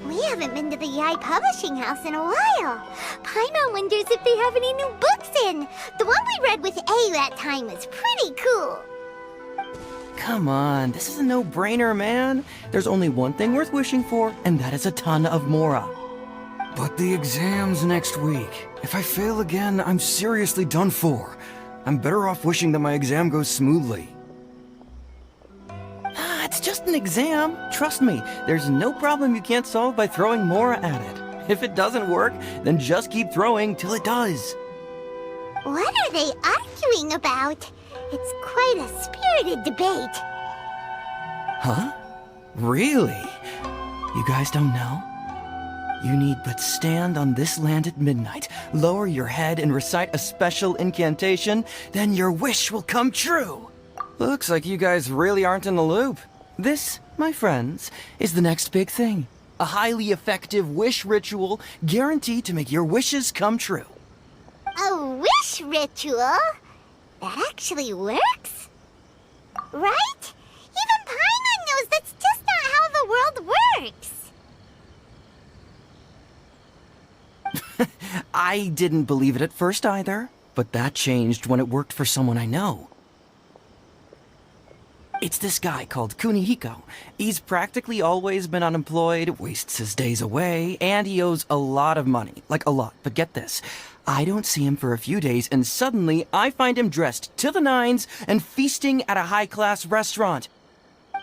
We haven't been to the Yai Publishing House in a while. Paimon wonders if they have any new books in. The one we read with A that time was pretty cool. Come on, this is a no-brainer, man. There's only one thing worth wishing for, and that is a ton of Mora. But the exam's next week. If I fail again, I'm seriously done for. I'm better off wishing that my exam goes smoothly. It's just an exam. Trust me, there's no problem you can't solve by throwing Mora at it. If it doesn't work, then just keep throwing till it does. What are they arguing about? It's quite a spirited debate. Huh? Really? You guys don't know? You need but stand on this land at midnight, lower your head and recite a special incantation, then your wish will come true. Looks like you guys really aren't in the loop. This, my friends, is the next big thing. A highly effective wish ritual guaranteed to make your wishes come true. A wish ritual? That actually works? Right? Even Paimon knows that's just not how the world works. I didn't believe it at first either, but that changed when it worked for someone I know. It's this guy called Kunihiko. He's practically always been unemployed, wastes his days away, and he owes a lot of money. Like a lot, but get this. I don't see him for a few days, and suddenly I find him dressed to the nines and feasting at a high-class restaurant.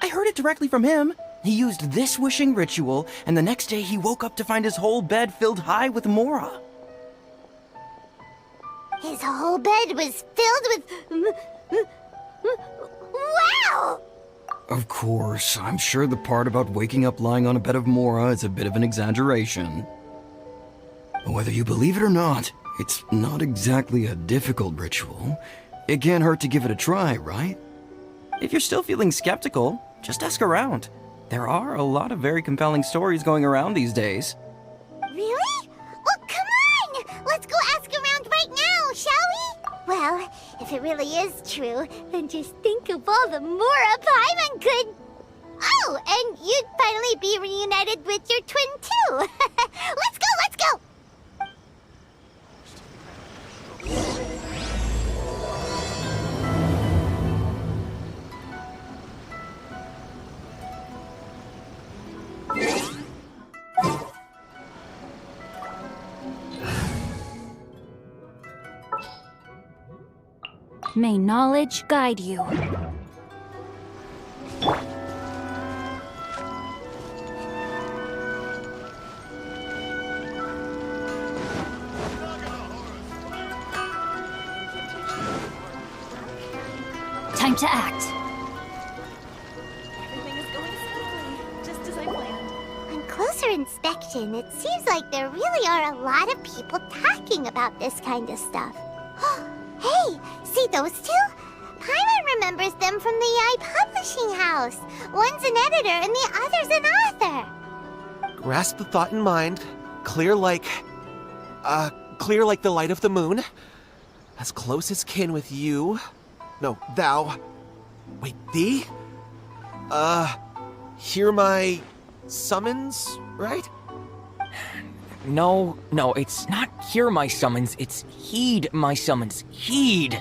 I heard it directly from him. He used this wishing ritual, and the next day he woke up to find his whole bed filled high with Mora. His whole bed was filled with... Wow! Of course, I'm sure the part about waking up lying on a bed of Mora is a bit of an exaggeration. Whether you believe it or not, it's not exactly a difficult ritual. It can't hurt to give it a try, right? If you're still feeling skeptical, just ask around. There are a lot of very compelling stories going around these days. Really? Well, come on! Let's go ask around right now, shall we? Well, if it really is true, then just think of all the Mora Paimon could... Oh, and you'd finally be reunited with your twin, too! Let's go, let's go! May knowledge guide you. Time to act. Everything is going smoothly, just as I planned. On closer inspection, it seems like there really are a lot of people talking about this kind of stuff. Hey, see those two? Paimon remembers them from the Yai Publishing House. One's an editor and the other's an author. Grasp the thought in mind. Clear like the light of the moon. As close as kin with you. No, thou. Wait, thee? Hear my summons, right? No, it's not hear my summons, it's heed my summons. Heed!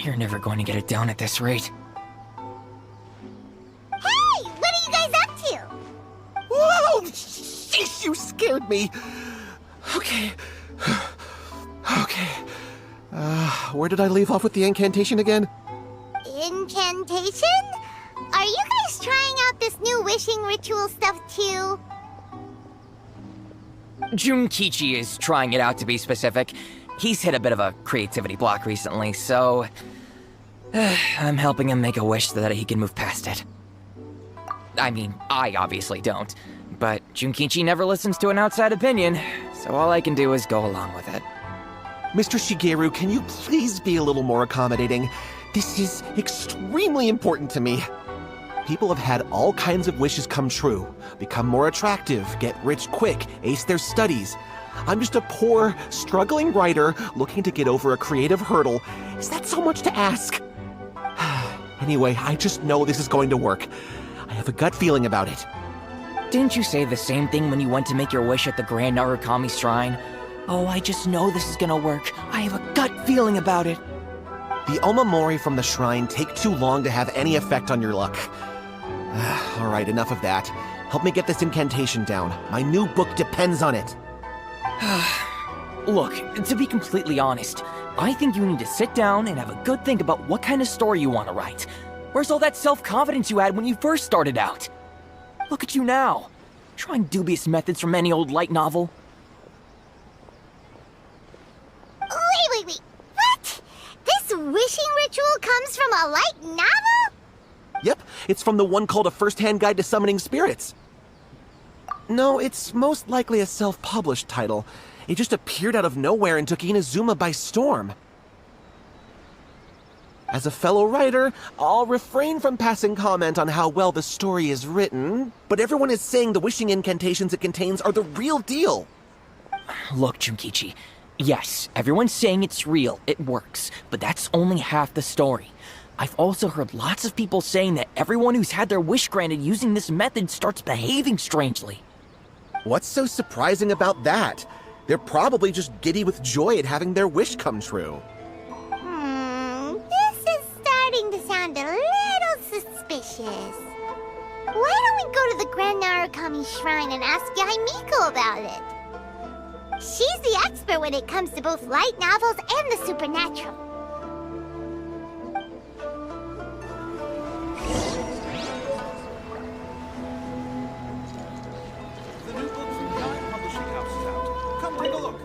You're never going to get it down at this rate. Hey, what are you guys up to? Whoa! Sheesh, you scared me. Okay. Okay. Where did I leave off with the incantation again? Incantation? Are you guys trying out this new wishing ritual stuff too? Junkichi is trying it out, to be specific. He's hit a bit of a creativity block recently, so... I'm helping him make a wish so that he can move past it. I mean, I obviously don't. But Junkichi never listens to an outside opinion, so all I can do is go along with it. Mr. Shigeru, can you please be a little more accommodating? This is extremely important to me. People have had all kinds of wishes come true. Become more attractive, get rich quick, ace their studies. I'm just a poor, struggling writer looking to get over a creative hurdle. Is that so much to ask? Anyway, I just know this is going to work. I have a gut feeling about it. Didn't you say the same thing when you went to make your wish at the Grand Narukami Shrine? Oh, I just know this is gonna work. I have a gut feeling about it. The omamori from the shrine take too long to have any effect on your luck. Alright, enough of that. Help me get this incantation down. My new book depends on it. Look, to be completely honest, I think you need to sit down and have a good think about what kind of story you want to write. Where's all that self-confidence you had when you first started out? Look at you now, trying dubious methods from any old light novel. Wait. What? This wishing ritual comes from a light novel? Yep, it's from the one called A First-Hand Guide to Summoning Spirits. No, it's most likely a self-published title. It just appeared out of nowhere and took Inazuma by storm. As a fellow writer, I'll refrain from passing comment on how well the story is written, but everyone is saying the wishing incantations it contains are the real deal. Look, Junkichi, yes, everyone's saying it's real, it works, but that's only half the story. I've also heard lots of people saying that everyone who's had their wish granted using this method starts behaving strangely. What's so surprising about that? They're probably just giddy with joy at having their wish come true. This is starting to sound a little suspicious. Why don't we go to the Grand Narukami Shrine and ask Yae Miko about it? She's the expert when it comes to both light novels and the supernatural. The new book from Yae Publishing House is out. Come take a look.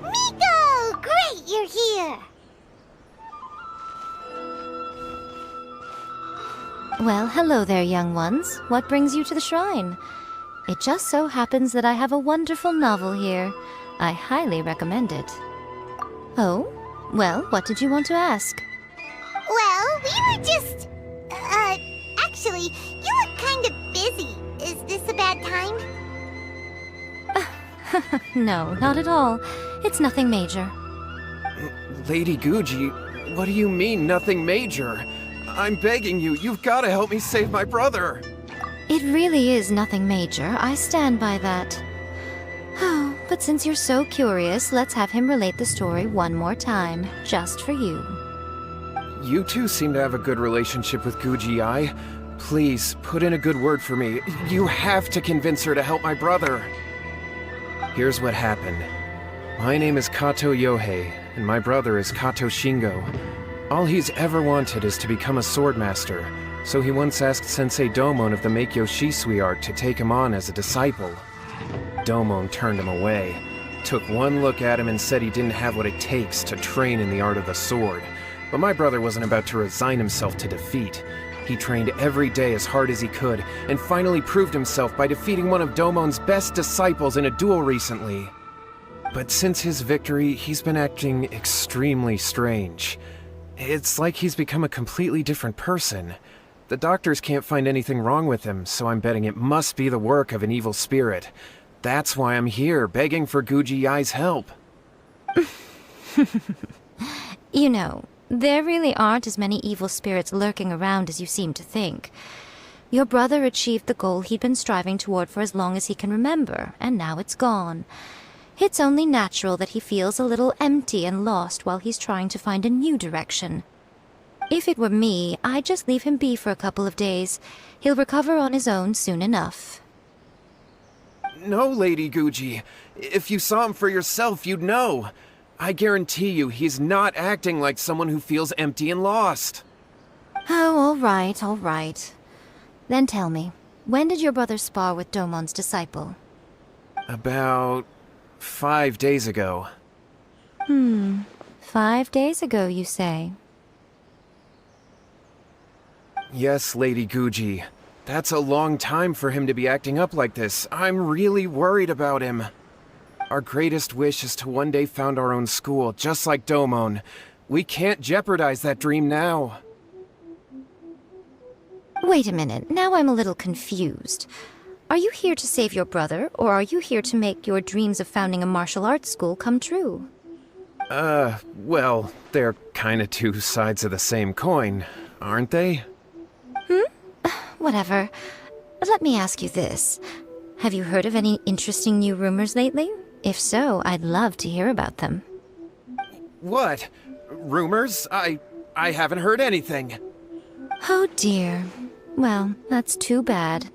Miko! Great, you're here! Well, hello there, young ones. What brings you to the shrine? It just so happens that I have a wonderful novel here. I highly recommend it. Oh? Well, what did you want to ask? Well, we were just... actually, you look kind of busy. Is this a bad time? No, not at all. It's nothing major. Lady Guji, what do you mean, nothing major? I'm begging you, you've got to help me save my brother. It really is nothing major. I stand by that. Oh, but since you're so curious, let's have him relate the story one more time, just for you. You two seem to have a good relationship with Guji-ai. Please, put in a good word for me. You have to convince her to help my brother. Here's what happened. My name is Kato Yohei, and my brother is Kato Shingo. All he's ever wanted is to become a swordmaster, so he once asked Sensei Domon of the Meikyo Shisui art to take him on as a disciple. Domon turned him away, took one look at him and said he didn't have what it takes to train in the art of the sword. But my brother wasn't about to resign himself to defeat. He trained every day as hard as he could, and finally proved himself by defeating one of Domon's best disciples in a duel recently. But since his victory, he's been acting extremely strange. It's like he's become a completely different person. The doctors can't find anything wrong with him, so I'm betting it must be the work of an evil spirit. That's why I'm here, begging for Guji Yai's help. You know, there really aren't as many evil spirits lurking around as you seem to think. Your brother achieved the goal he'd been striving toward for as long as he can remember, and now it's gone. It's only natural that he feels a little empty and lost while he's trying to find a new direction. If it were me, I'd just leave him be for a couple of days. He'll recover on his own soon enough. No, Lady Guji. If you saw him for yourself, you'd know. I guarantee you he's not acting like someone who feels empty and lost. Oh, all right, all right. Then tell me, when did your brother spar with Domon's disciple? About 5 days ago. 5 days ago, you say? Yes, Lady Guji. That's a long time for him to be acting up like this. I'm really worried about him. Our greatest wish is to one day found our own school, just like Domon. We can't jeopardize that dream now. Wait a minute, now I'm a little confused. Are you here to save your brother, or are you here to make your dreams of founding a martial arts school come true? Well, they're kinda two sides of the same coin, aren't they? Whatever. Let me ask you this. Have you heard of any interesting new rumors lately? If so, I'd love to hear about them. What? Rumors? I haven't heard anything. Oh dear. Well, that's too bad.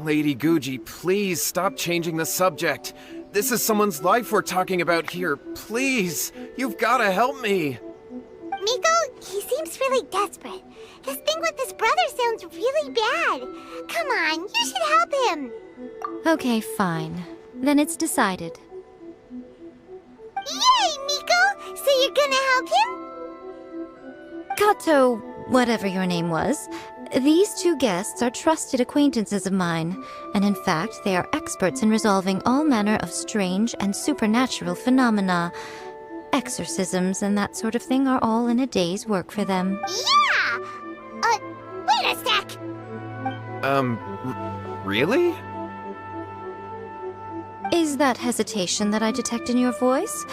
Lady Guji, please stop changing the subject. This is someone's life we're talking about here. Please, you've gotta help me. Miko, he seems really desperate. His thing with his brother sounds really bad. Come on, you should help him. Okay, fine. Then it's decided. Yay, Miko! So you're gonna help him? Kato, whatever your name was, these two guests are trusted acquaintances of mine, and in fact, they are experts in resolving all manner of strange and supernatural phenomena. Exorcisms and that sort of thing are all in a day's work for them. Yeah! Wait a sec! Really? Is that hesitation that I detect in your voice?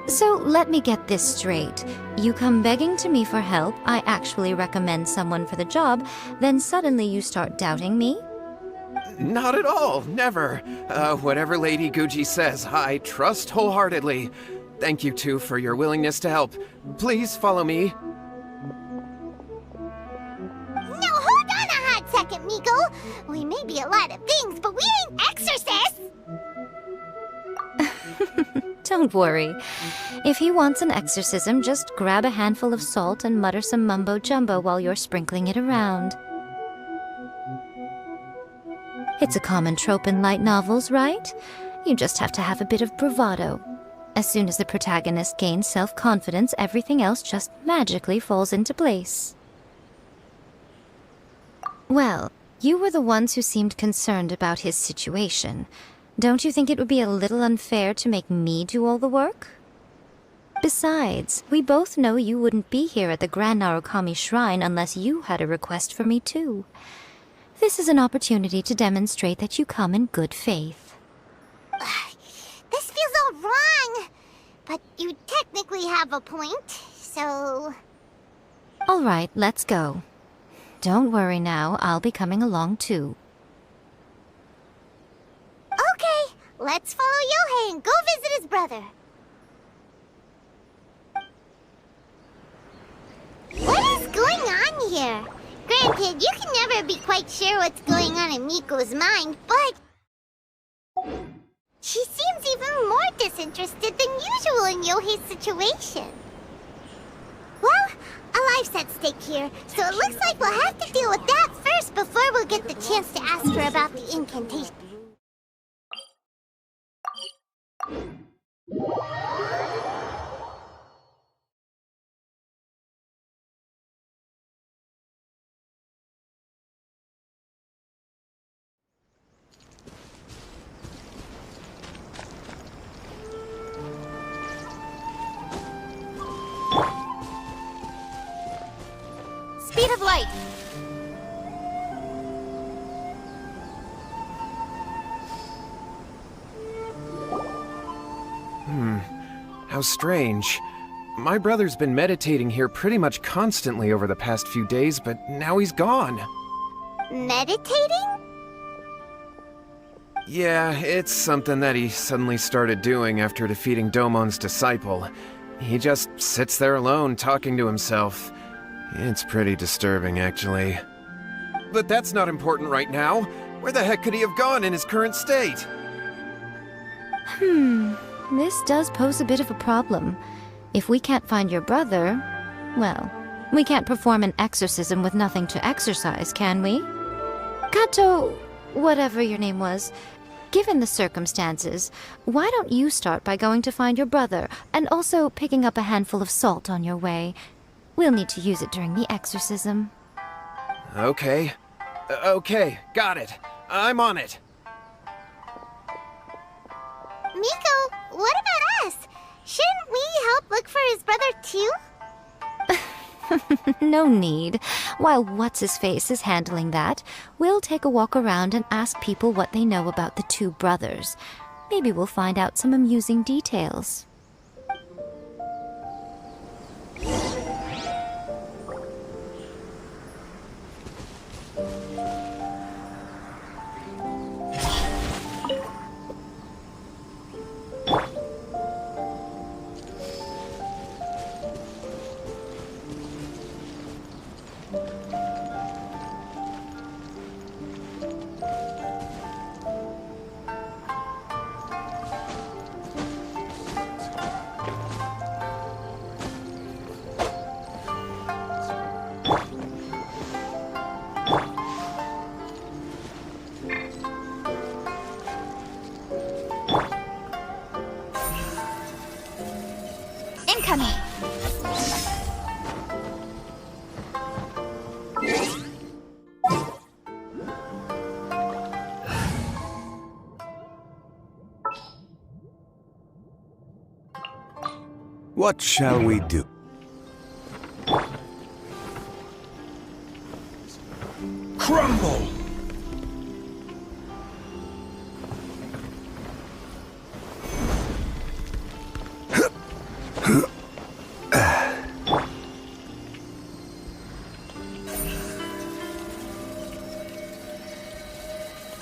So let me get this straight. You come begging to me for help, I actually recommend someone for the job, then suddenly you start doubting me? Not at all, never. Whatever Lady Guji says, I trust wholeheartedly. Thank you two for your willingness to help. Please follow me. No, hold on a hot second, Miko. We may be a lot of things, but we ain't exorcists! Don't worry. If he wants an exorcism, just grab a handful of salt and mutter some mumbo-jumbo while you're sprinkling it around. It's a common trope in light novels, right? You just have to have a bit of bravado. As soon as the protagonist gains self-confidence, everything else just magically falls into place. Well, you were the ones who seemed concerned about his situation. Don't you think it would be a little unfair to make me do all the work? Besides, we both know you wouldn't be here at the Grand Narukami Shrine unless you had a request for me too. This is an opportunity to demonstrate that you come in good faith. This feels all wrong. But you technically have a point, so... All right, let's go. Don't worry now, I'll be coming along too. Okay, let's follow Yohei and go visit his brother. What is going on here? Granted, you can never be quite sure what's going on in Miko's mind, but... she seems even more disinterested than usual in Yohei's situation. Well, a life's at stake here, so it looks like we'll have to deal with that first before we'll get the chance to ask her about the incantation. hard! How strange. My brother's been meditating here pretty much constantly over the past few days, but now he's gone. Meditating? Yeah, it's something that he suddenly started doing after defeating Domon's disciple. He just sits there alone, talking to himself. It's pretty disturbing, actually. But that's not important right now. Where the heck could he have gone in his current state? This does pose a bit of a problem. If we can't find your brother, well, we can't perform an exorcism with nothing to exorcise, can we? Kato, whatever your name was, given the circumstances, why don't you start by going to find your brother, and also picking up a handful of salt on your way? We'll need to use it during the exorcism. Okay. Okay, got it. I'm on it. Miko, what about us? Shouldn't we help look for his brother too? No need. While What's-His-Face is handling that, we'll take a walk around and ask people what they know about the two brothers. Maybe we'll find out some amusing details. Incoming! What shall we do? Crumble!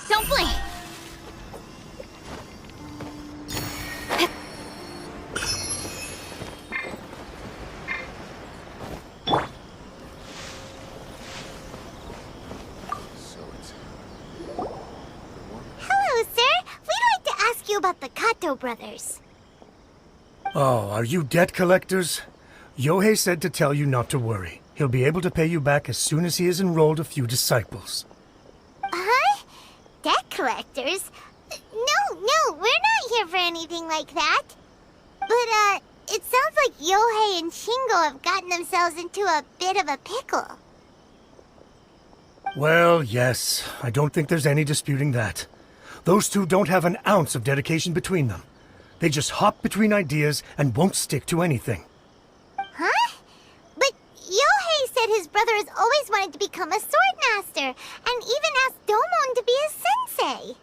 Don't blink! Hello, sir. We'd like to ask you about the Kato brothers. Oh, are you debt collectors? Yohei said to tell you not to worry. He'll be able to pay you back as soon as he has enrolled a few disciples. Huh? Debt collectors? No, we're not here for anything like that. But, it sounds like Yohei and Shingo have gotten themselves into a bit of a pickle. Well, yes. I don't think there's any disputing that. Those two don't have an ounce of dedication between them. They just hop between ideas and won't stick to anything. Huh? But Yohei said his brother has always wanted to become a sword master, and even asked Domon to be his sensei.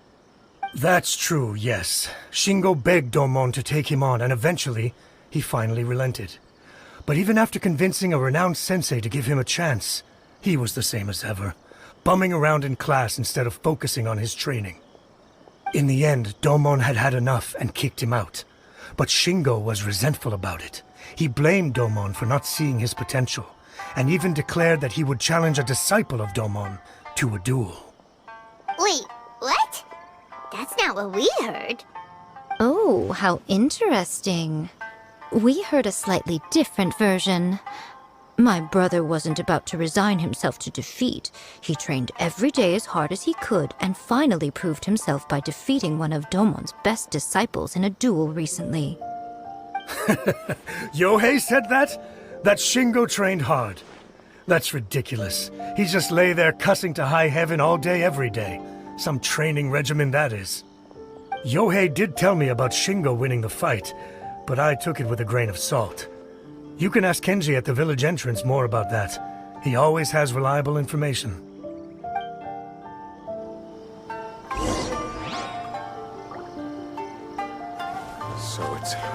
That's true, yes. Shingo begged Domon to take him on, and eventually, he finally relented. But even after convincing a renowned sensei to give him a chance, he was the same as ever, bumming around in class instead of focusing on his training. In the end, Domon had had enough and kicked him out. But Shingo was resentful about it. He blamed Domon for not seeing his potential, and even declared that he would challenge a disciple of Domon to a duel. Wait, what? That's not what we heard. Oh, how interesting. We heard a slightly different version. My brother wasn't about to resign himself to defeat. He trained every day as hard as he could and finally proved himself by defeating one of Domon's best disciples in a duel recently. Yohei said that? That Shingo trained hard. That's ridiculous. He just lay there cussing to high heaven all day every day. Some training regimen that is. Yohei did tell me about Shingo winning the fight, but I took it with a grain of salt. You can ask Kenji at the village entrance more about that. He always has reliable information. So it's her.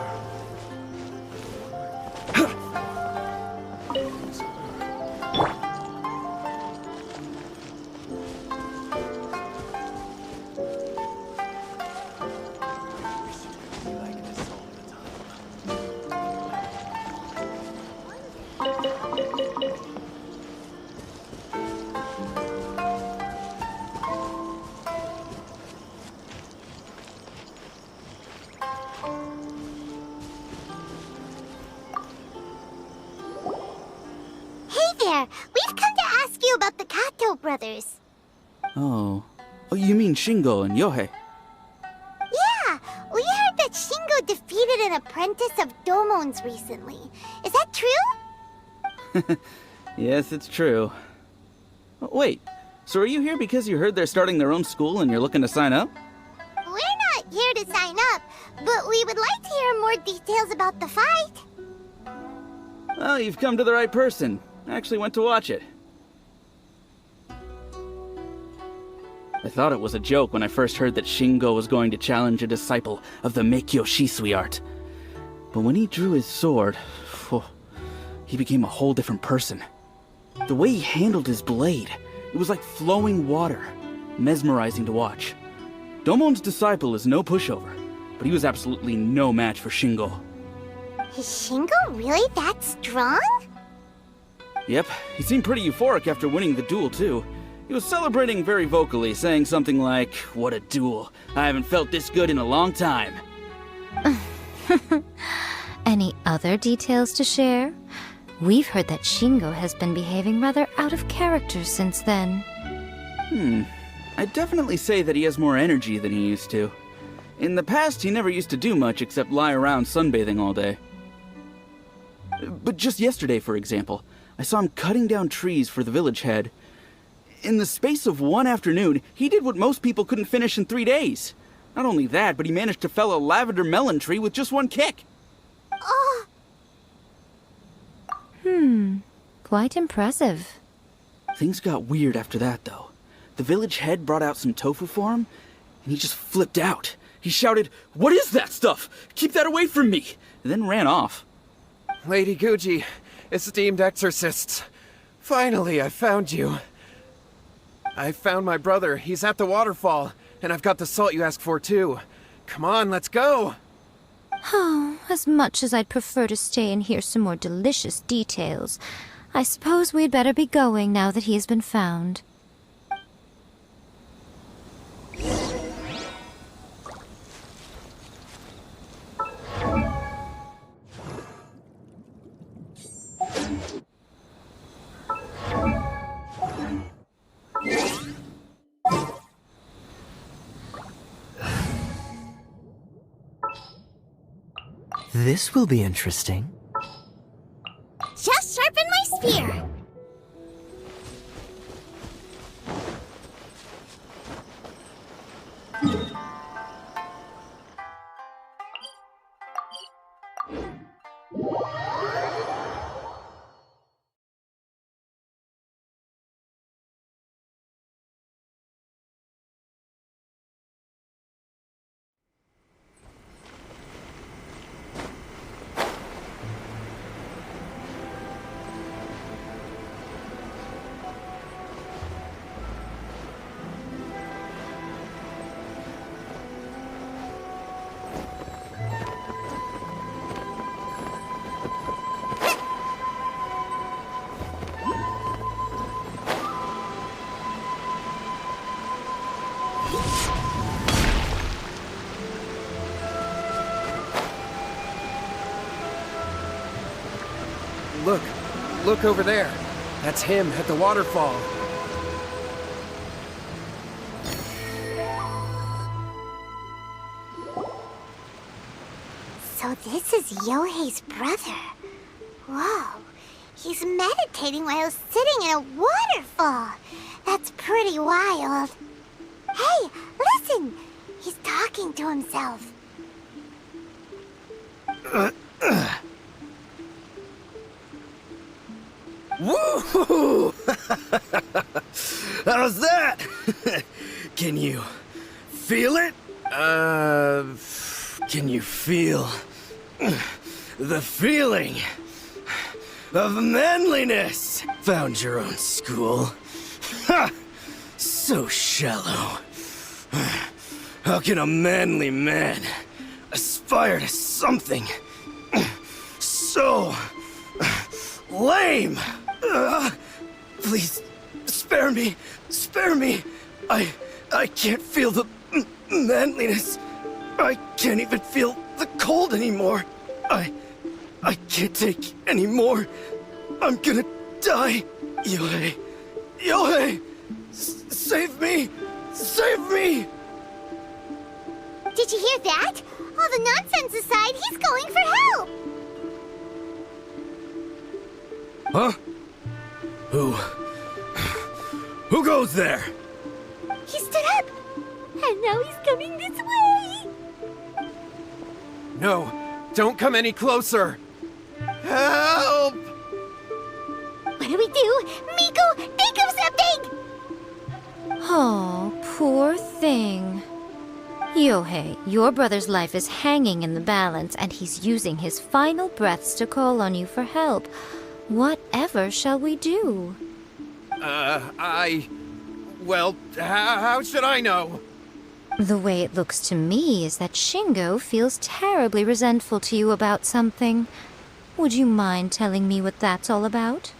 We've come to ask you about the Kato brothers. Oh, you mean Shingo and Yohei? Yeah, we heard that Shingo defeated an apprentice of Domon's recently. Is that true? Yes, it's true. Wait, so are you here because you heard they're starting their own school and you're looking to sign up? We're not here to sign up, but we would like to hear more details about the fight. Well, you've come to the right person. I actually went to watch it. I thought it was a joke when I first heard that Shingo was going to challenge a disciple of the Meikyo Shisui art. But when he drew his sword, he became a whole different person. The way he handled his blade, it was like flowing water, mesmerizing to watch. Domon's disciple is no pushover, but he was absolutely no match for Shingo. Is Shingo really that strong? Yep, he seemed pretty euphoric after winning the duel, too. He was celebrating very vocally, saying something like, "What a duel. I haven't felt this good in a long time." Any other details to share? We've heard that Shingo has been behaving rather out of character since then. I'd definitely say that he has more energy than he used to. In the past, he never used to do much except lie around sunbathing all day. But just yesterday, for example, I saw him cutting down trees for the village head. In the space of one afternoon, he did what most people couldn't finish in 3 days. Not only that, but he managed to fell a lavender melon tree with just one kick. Oh. Quite impressive. Things got weird after that, though. The village head brought out some tofu for him, and he just flipped out. He shouted, "What is that stuff? Keep that away from me!" and then ran off. Lady Guji, esteemed exorcists. Finally, I found you. I found my brother. He's at the waterfall, and I've got the salt you asked for, too. Come on, let's go! Oh, as much as I'd prefer to stay and hear some more delicious details, I suppose we'd better be going now that he has been found. This will be interesting. Just sharpen my spear. Look over there. That's him at the waterfall. So this is Yohei's brother. Whoa. He's meditating while sitting in a waterfall. That's pretty wild. Hey, listen! He's talking to himself. Woo! How's that? Can you feel it? Can you feel the feeling of manliness? Found your own school. Ha! So shallow. How can a manly man aspire to something so lame? Please, spare me. Spare me. I can't feel the manliness. I can't even feel the cold anymore. I can't take any more. I'm gonna die. Yohei. Yohei! Save me! Save me! Did you hear that? All the nonsense aside, he's going for help! Huh? Who goes there? He stood up! And now he's coming this way! No, don't come any closer! Help! What do we do? Miko, think of something! Oh, poor thing. Yohei, your brother's life is hanging in the balance, and he's using his final breaths to call on you for help. Whatever shall we do? Well, how should I know? The way it looks to me is that Shingo feels terribly resentful to you about something. Would you mind telling me what that's all about?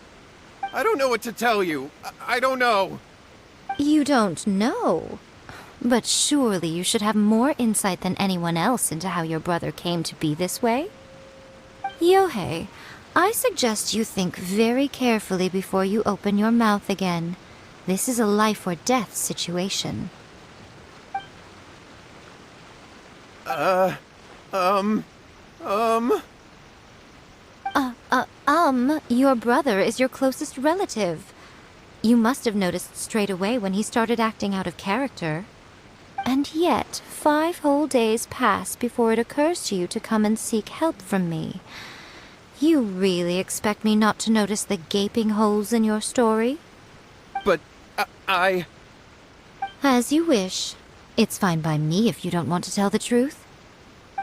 I don't know what to tell you. I don't know. You don't know? But surely you should have more insight than anyone else into how your brother came to be this way? Yohei, I suggest you think very carefully before you open your mouth again. This is a life or death situation. Your brother is your closest relative. You must have noticed straight away when he started acting out of character. And yet, 5 whole days pass before it occurs to you to come and seek help from me. You really expect me not to notice the gaping holes in your story? But, I... As you wish. It's fine by me if you don't want to tell the truth.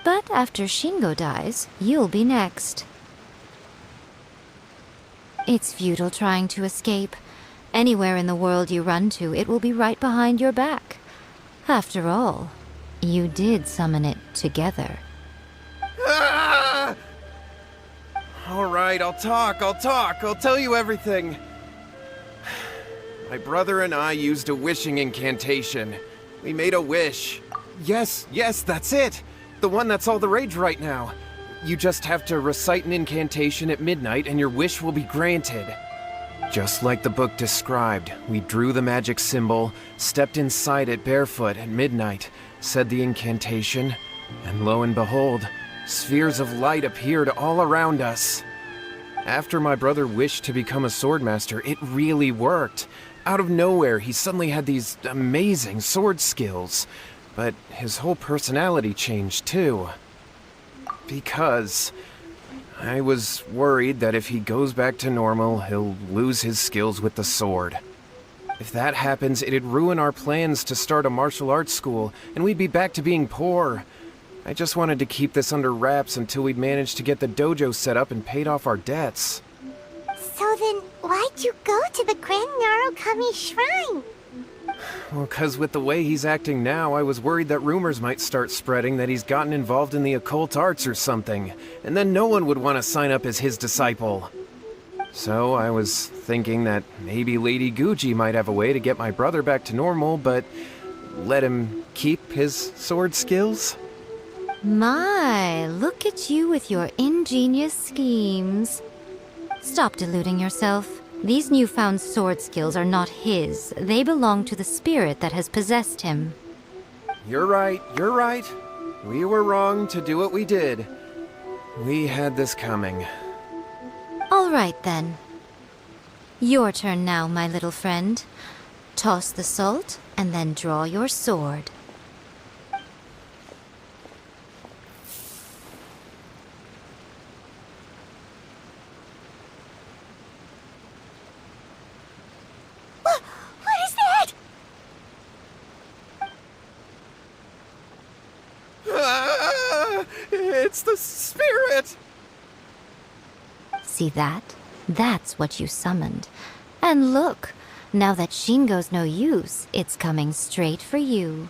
But after Shingo dies, you'll be next. It's futile trying to escape. Anywhere in the world you run to, it will be right behind your back. After all, you did summon it together. Ah! All right, I'll talk. I'll tell you everything. My brother and I used a wishing incantation. We made a wish. Yes, that's it. The one that's all the rage right now. You just have to recite an incantation at midnight and your wish will be granted. Just like the book described, we drew the magic symbol, stepped inside it barefoot at midnight, said the incantation, and lo and behold, spheres of light appeared all around us. After my brother wished to become a swordmaster, it really worked. Out of nowhere, he suddenly had these amazing sword skills. But his whole personality changed too. Because I was worried that if he goes back to normal, he'll lose his skills with the sword. If that happens, it'd ruin our plans to start a martial arts school, and we'd be back to being poor. I just wanted to keep this under wraps until we'd managed to get the dojo set up and paid off our debts. So then, why'd you go to the Grand Narukami Shrine? Well, 'cause with the way he's acting now, I was worried that rumors might start spreading that he's gotten involved in the occult arts or something, and then no one would want to sign up as his disciple. So I was thinking that maybe Lady Guji might have a way to get my brother back to normal, but let him keep his sword skills? My, look at you with your ingenious schemes. Stop deluding yourself. These newfound sword skills are not his. They belong to the spirit that has possessed him. You're right. We were wrong to do what we did. We had this coming. All right, then. Your turn now, my little friend. Toss the salt, and then draw your sword. It's the spirit! See that? That's what you summoned. And look, now that Shingo's no use, it's coming straight for you.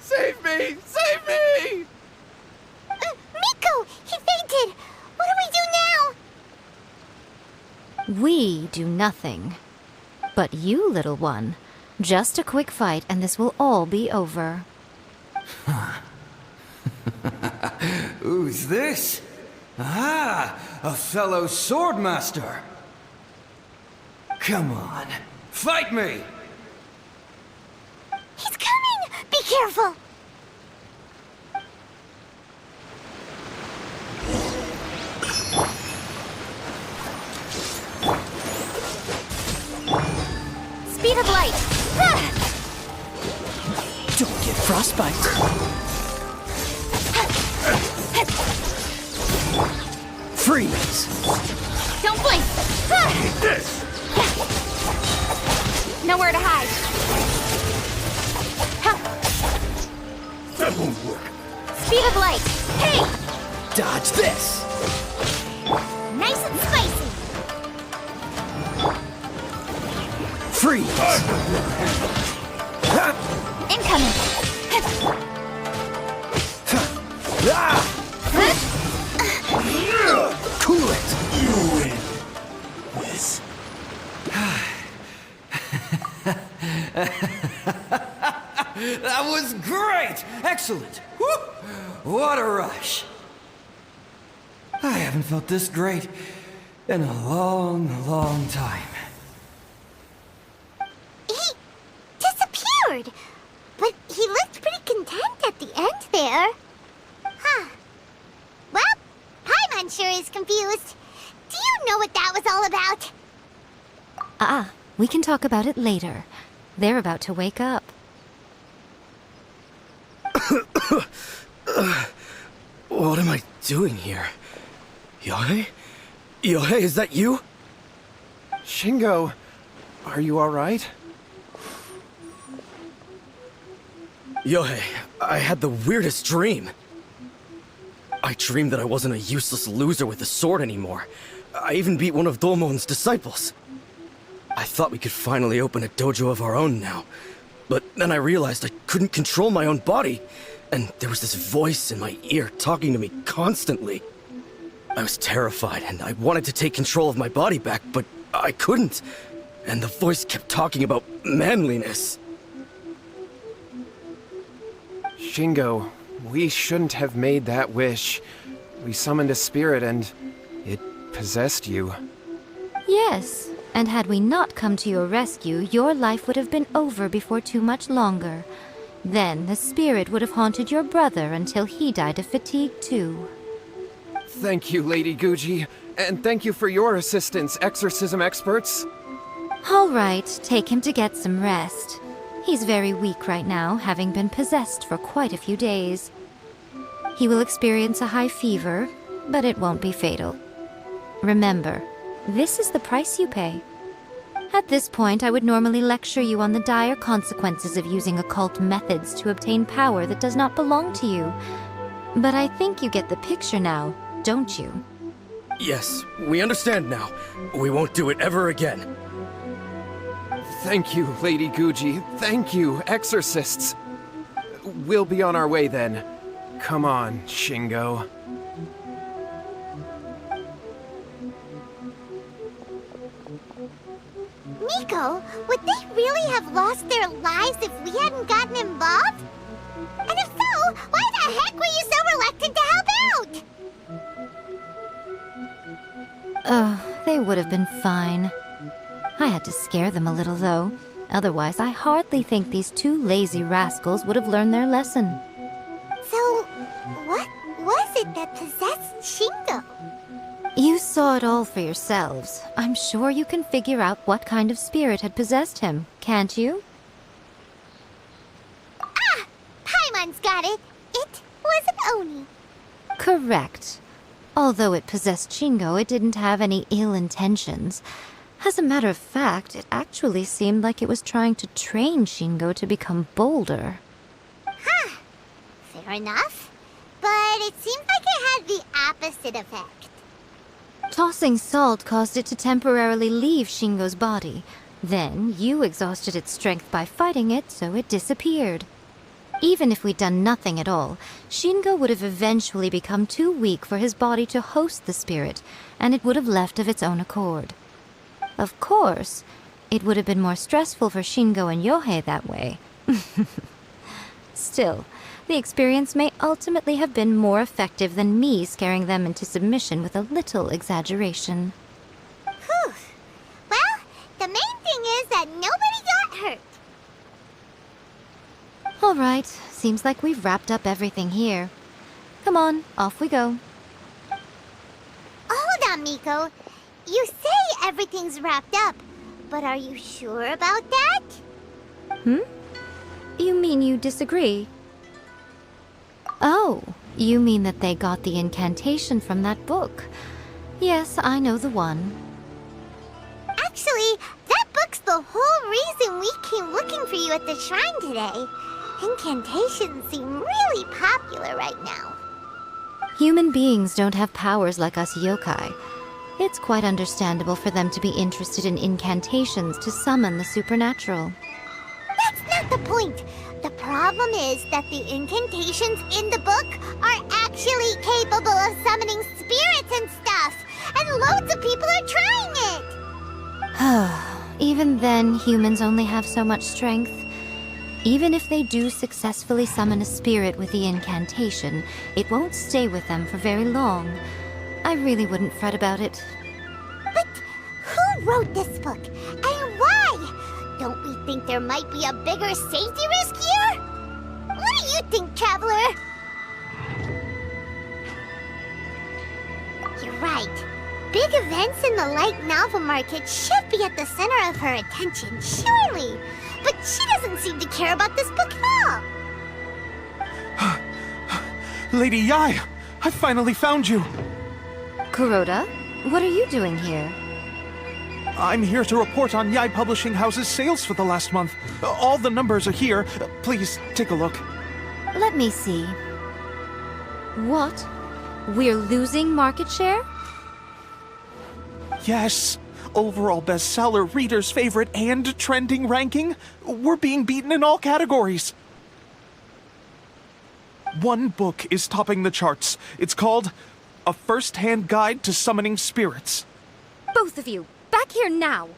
Save me! Save me! Miko! He fainted! What do we do now? We do nothing. But you, little one, just a quick fight and this will all be over. Who's this? Ah, a fellow swordmaster. Come on, fight me! He's coming! Be careful! Speed of light! Don't get frostbite. Freeze! Don't blink! This! Nowhere to hide. That won't work. Speed of light! Hey! Dodge this! Nice and spicy! Freeze! Incoming! Cool it! You win. This. That was great! Excellent! Woo! What a rush! I haven't felt this great in a long, long time. He disappeared! But he looked pretty content at the end there. Huh. Well, Paimon sure is confused. Do you know what that was all about? We can talk about it later. They're about to wake up. What am I doing here? Yohei? Yohei, is that you? Shingo, are you alright? Yohei, I had the weirdest dream. I dreamed that I wasn't a useless loser with a sword anymore. I even beat one of Domon's disciples. I thought we could finally open a dojo of our own now. But then I realized I couldn't control my own body. And there was this voice in my ear talking to me constantly. I was terrified and I wanted to take control of my body back, but I couldn't. And the voice kept talking about manliness. Shingo, we shouldn't have made that wish. We summoned a spirit and it possessed you. Yes, and had we not come to your rescue, your life would have been over before too much longer. Then the spirit would have haunted your brother until he died of fatigue too. Thank you, Lady Guji, and thank you for your assistance, exorcism experts. All right, take him to get some rest. He's very weak right now, having been possessed for quite a few days. He will experience a high fever, but it won't be fatal. Remember, this is the price you pay. At this point, I would normally lecture you on the dire consequences of using occult methods to obtain power that does not belong to you. But I think you get the picture now, don't you? Yes, we understand now. We won't do it ever again. Thank you, Lady Guji. Thank you, exorcists. We'll be on our way then. Come on, Shingo. Miko, would they really have lost their lives if we hadn't gotten involved? And if so, why the heck were you so reluctant to help out? They would have been fine. I had to scare them a little, though. Otherwise, I hardly think these two lazy rascals would have learned their lesson. So, what was it that possessed Shingo? You saw it all for yourselves. I'm sure you can figure out what kind of spirit had possessed him, can't you? Ah! Paimon's got it. It was an Oni. Correct. Although it possessed Shingo, it didn't have any ill intentions. As a matter of fact, it actually seemed like it was trying to train Shingo to become bolder. Huh. Fair enough. But it seems like it had the opposite effect. Tossing salt caused it to temporarily leave Shingo's body. Then, you exhausted its strength by fighting it, so it disappeared. Even if we'd done nothing at all, Shingo would have eventually become too weak for his body to host the spirit, and it would have left of its own accord. Of course, it would have been more stressful for Shingo and Yohei that way. Still, the experience may ultimately have been more effective than me scaring them into submission with a little exaggeration. Whew. Well, the main thing is that nobody got hurt. All right, seems like we've wrapped up everything here. Come on, off we go. Hold on, Miko. You say everything's wrapped up, but are you sure about that? You mean you disagree? Oh, you mean that they got the incantation from that book. Yes, I know the one. Actually, that book's the whole reason we came looking for you at the shrine today. Incantations seem really popular right now. Human beings don't have powers like us yokai. It's quite understandable for them to be interested in incantations to summon the supernatural. That's not the point. The problem is that the incantations in the book are actually capable of summoning spirits and stuff, and loads of people are trying it. Even then, humans only have so much strength. Even if they do successfully summon a spirit with the incantation, it won't stay with them for very long. I really wouldn't fret about it. But who wrote this book, and why? Don't we think there might be a bigger safety risk here? What do you think, Traveler? You're right. Big events in the light novel market should be at the center of her attention, surely. But she doesn't seem to care about this book at all. Lady Yai, I finally found you. Kuroda, what are you doing here? I'm here to report on Yai Publishing House's sales for the last month. All the numbers are here. Please, take a look. Let me see. What? We're losing market share? Yes. Overall bestseller, reader's favorite, and trending ranking. We're being beaten in all categories. One book is topping the charts. It's called A First-Hand Guide to Summoning Spirits. Both of you, back here now!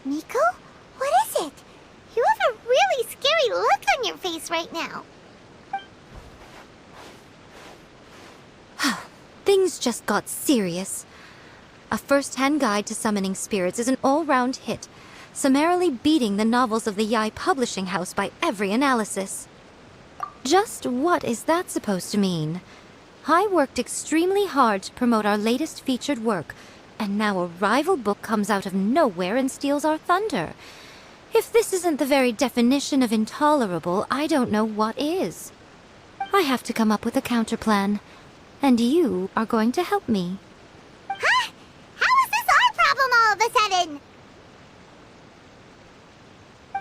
Miko? What is it? You have a really scary look on your face right now. Things just got serious. A First-Hand Guide to Summoning Spirits is an all-round hit, summarily beating the novels of the Yai Publishing House by every analysis. Just what is that supposed to mean? I worked extremely hard to promote our latest featured work, and now a rival book comes out of nowhere and steals our thunder. If this isn't the very definition of intolerable, I don't know what is. I have to come up with a counterplan, and you are going to help me. Huh? How is this our problem all of a sudden?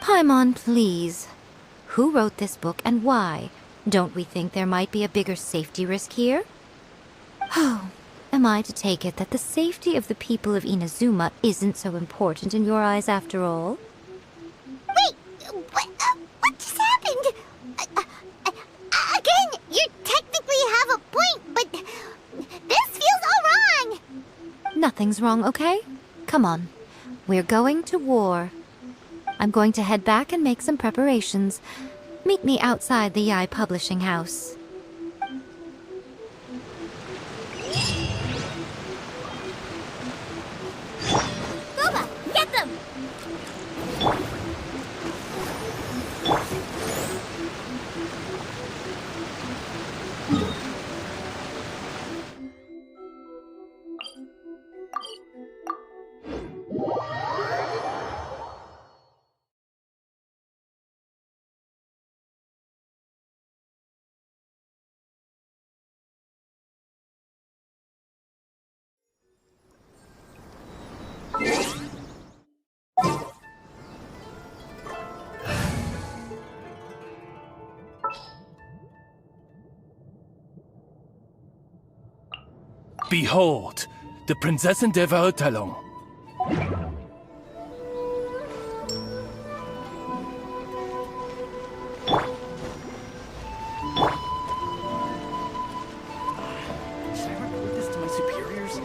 Paimon, please. Who wrote this book and why? Don't we think there might be a bigger safety risk here? Oh, am I to take it that the safety of the people of Inazuma isn't so important in your eyes after all? Wait, what just happened? Again, you technically have a point, but this feels all wrong. Nothing's wrong, okay? Come on. We're going to war. I'm going to head back and make some preparations. Meet me outside the Yai Publishing House. Boba, get them! Behold, the Prinzessin der Verurteilung. Should I report this to my superiors?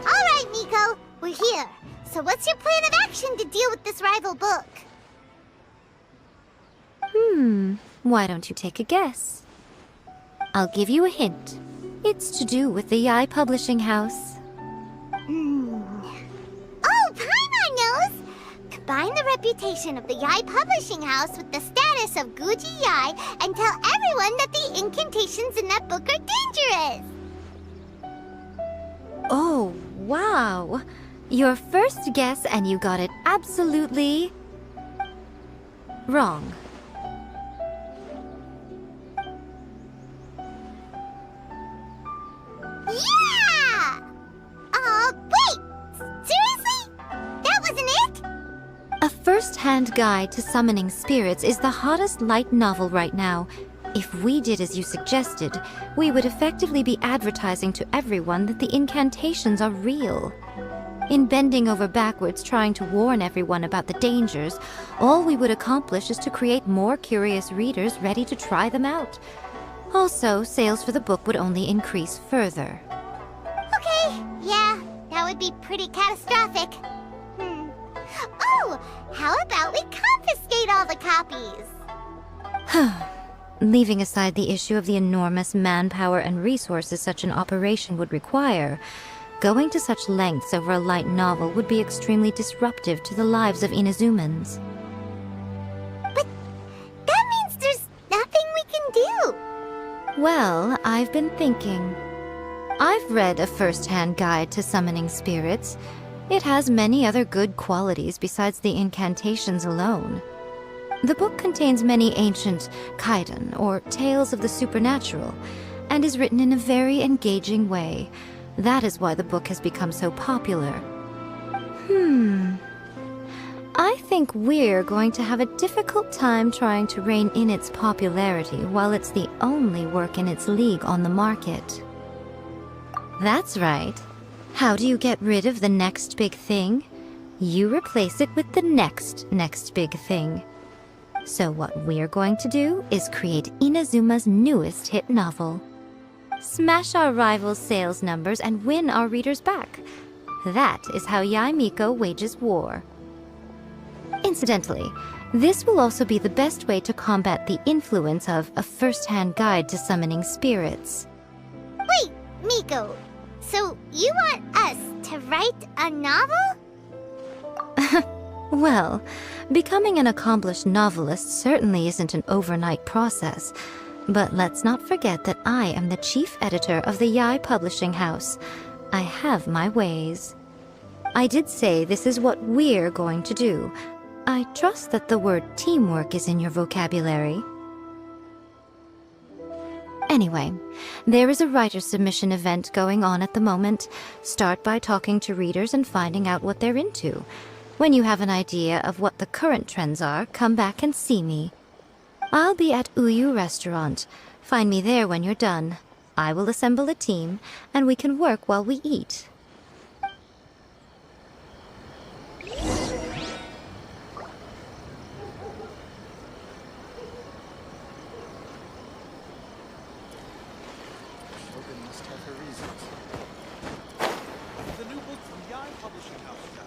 All right, Miko, we're here. So what's your plan of action to deal with this rival book? Why don't you take a guess? I'll give you a hint. It's to do with the Yai Publishing House. Oh, Paimon knows! Combine the reputation of the Yai Publishing House with the status of Guji Yai and tell everyone that the incantations in that book are dangerous! Oh, wow. Your first guess and you got it absolutely wrong. Yeah! Wait! Seriously? That wasn't it? A first-hand guide to summoning spirits is the hottest light novel right now. If we did as you suggested, we would effectively be advertising to everyone that the incantations are real. In bending over backwards trying to warn everyone about the dangers, all we would accomplish is to create more curious readers ready to try them out. Also, sales for the book would only increase further. Okay, yeah, that would be pretty catastrophic. Oh, how about we confiscate all the copies? Leaving aside the issue of the enormous manpower and resources such an operation would require, going to such lengths over a light novel would be extremely disruptive to the lives of Inazumans. But that means there's nothing we can do. Well, I've been thinking. I've read a first-hand guide to summoning spirits. It has many other good qualities besides the incantations alone. The book contains many ancient kaiden, or tales of the supernatural, and is written in a very engaging way. That is why the book has become so popular. I think we're going to have a difficult time trying to rein in its popularity while it's the only work in its league on the market. That's right. How do you get rid of the next big thing? You replace it with the next big thing. So what we're going to do is create Inazuma's newest hit novel. Smash our rivals' sales numbers and win our readers back. That is how Yai Miko wages war. Incidentally, this will also be the best way to combat the influence of a first-hand guide to summoning spirits. Wait, Miko, so you want us to write a novel? Well, becoming an accomplished novelist certainly isn't an overnight process. But let's not forget that I am the chief editor of the Yai Publishing House. I have my ways. I did say this is what we're going to do. I trust that the word teamwork is in your vocabulary. Anyway, there is a writer submission event going on at the moment. Start by talking to readers and finding out what they're into. When you have an idea of what the current trends are, come back and see me. I'll be at Uyu Restaurant. Find me there when you're done. I will assemble a team, and we can work while we eat. The new book from Yai Publishing House is out.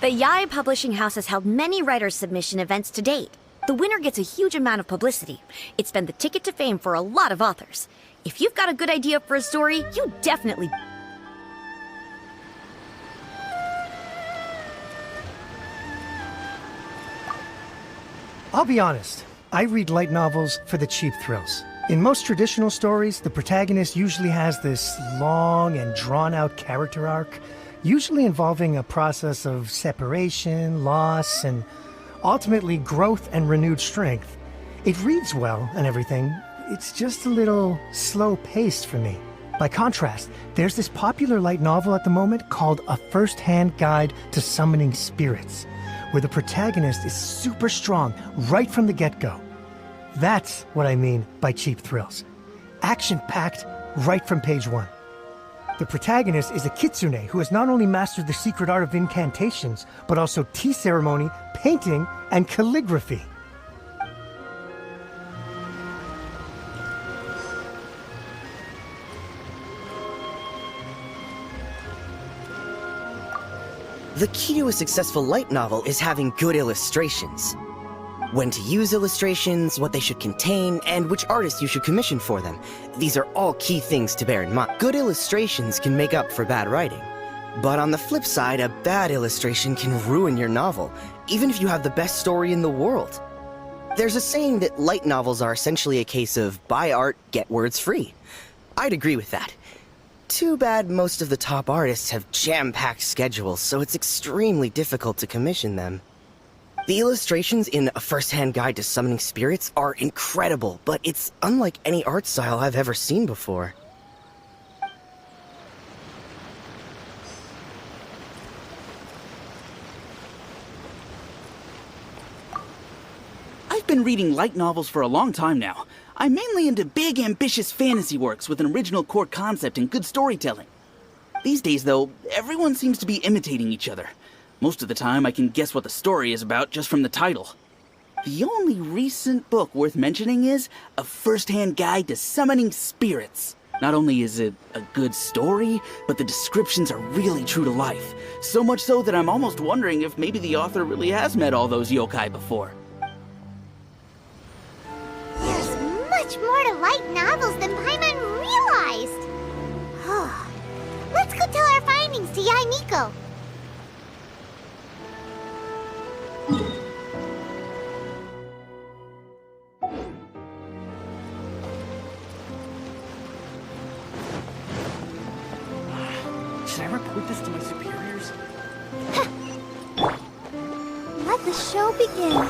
The Yai Publishing House has held many writer submission events to date. The winner gets a huge amount of publicity. It's been the ticket to fame for a lot of authors. If you've got a good idea for a story, you definitely... I'll be honest. I read light novels for the cheap thrills. In most traditional stories, the protagonist usually has this long and drawn-out character arc, usually involving a process of separation, loss, and ultimately growth and renewed strength. It reads well and everything, it's just a little slow-paced for me. By contrast, there's this popular light novel at the moment called A First-Hand Guide to Summoning Spirits, where the protagonist is super strong right from the get-go. That's what I mean by cheap thrills. Action-packed right from page 1. The protagonist is a kitsune who has not only mastered the secret art of incantations, but also tea ceremony, painting, and calligraphy. The key to a successful light novel is having good illustrations. When to use illustrations, what they should contain, and which artists you should commission for them. These are all key things to bear in mind. Good illustrations can make up for bad writing. But on the flip side, a bad illustration can ruin your novel, even if you have the best story in the world. There's a saying that light novels are essentially a case of buy art, get words free. I'd agree with that. Too bad most of the top artists have jam-packed schedules, so it's extremely difficult to commission them. The illustrations in A First-Hand Guide to Summoning Spirits are incredible, but it's unlike any art style I've ever seen before. I've been reading light novels for a long time now. I'm mainly into big, ambitious fantasy works with an original core concept and good storytelling. These days, though, everyone seems to be imitating each other. Most of the time, I can guess what the story is about just from the title. The only recent book worth mentioning is A First-Hand Guide to Summoning Spirits. Not only is it a good story, but the descriptions are really true to life. So much so that I'm almost wondering if maybe the author really has met all those yokai before. There's much more to light novels than Paimon realized. Let's go tell our findings to Yai Miko. Should I report this to my superiors? Let the show begin.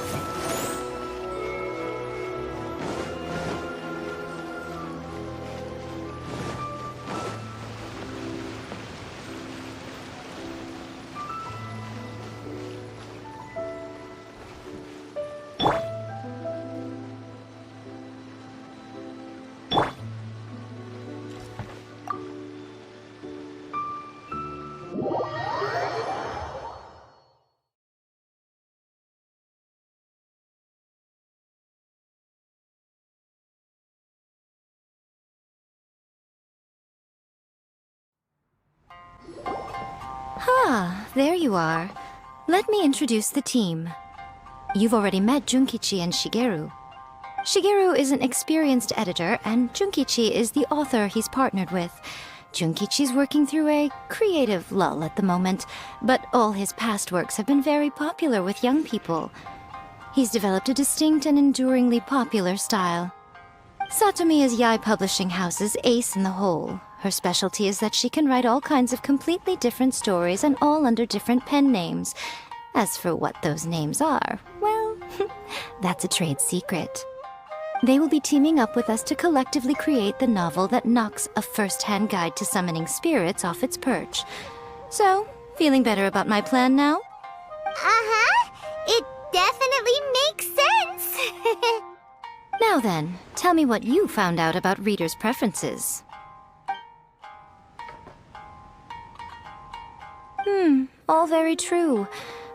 Ah, there you are. Let me introduce the team. You've already met Junkichi and Shigeru. Shigeru is an experienced editor, and Junkichi is the author he's partnered with. Junkichi's working through a creative lull at the moment, but all his past works have been very popular with young people. He's developed a distinct and enduringly popular style. Satomi is Yai Publishing House's ace in the hole. Her specialty is that she can write all kinds of completely different stories and all under different pen names. As for what those names are, well, that's a trade secret. They will be teaming up with us to collectively create the novel that knocks A First-Hand Guide to Summoning Spirits off its perch. So, feeling better about my plan now? Uh-huh. It definitely makes sense. Now then, tell me what you found out about readers' preferences. All very true.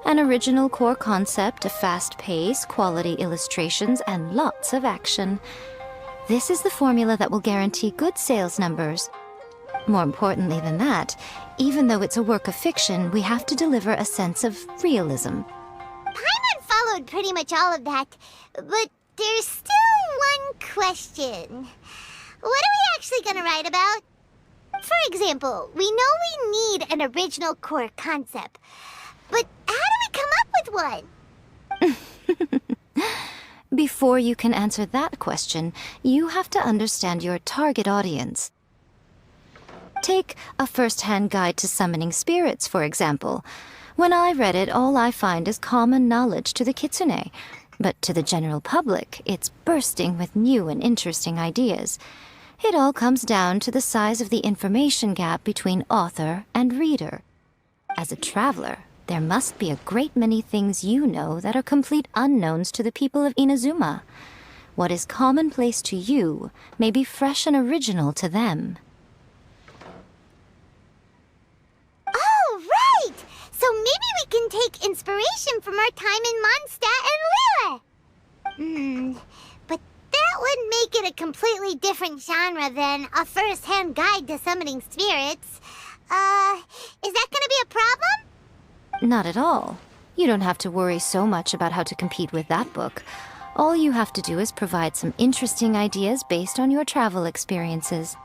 An original core concept, a fast pace, quality illustrations, and lots of action. This is the formula that will guarantee good sales numbers. More importantly than that, even though it's a work of fiction, we have to deliver a sense of realism. Paimon followed pretty much all of that, but there's still one question. What are we actually gonna write about? For example, we know we need an original core concept, but how do we come up with one? Before you can answer that question, you have to understand your target audience. Take a first-hand guide to summoning spirits, for example. When I read it, all I find is common knowledge to the kitsune. But to the general public, it's bursting with new and interesting ideas. It all comes down to the size of the information gap between author and reader. As a traveler, there must be a great many things you know that are complete unknowns to the people of Inazuma. What is commonplace to you may be fresh and original to them. Oh, right! So maybe we can take inspiration from our time in Mondstadt and Liyue. But that would make it a completely different genre than a first-hand guide to summoning spirits. Is that gonna be a problem? Not at all. You don't have to worry so much about how to compete with that book. All you have to do is provide some interesting ideas based on your travel experiences.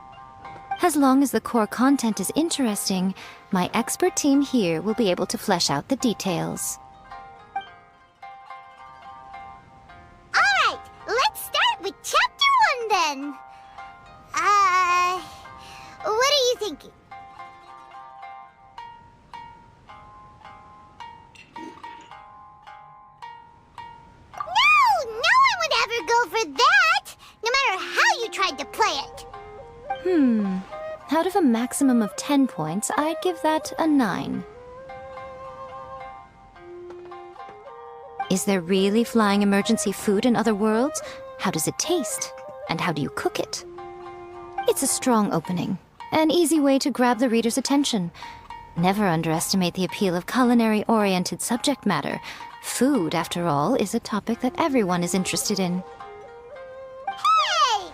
As long as the core content is interesting, my expert team here will be able to flesh out the details. Alright, let's start with Chapter 1 then. What are you thinking? No one would ever go for that, no matter how you tried to play it. Out of a maximum of 10 points, I'd give that a 9. Is there really flying emergency food in other worlds? How does it taste? And how do you cook it? It's a strong opening, an easy way to grab the reader's attention. Never underestimate the appeal of culinary-oriented subject matter. Food, after all, is a topic that everyone is interested in. Hey!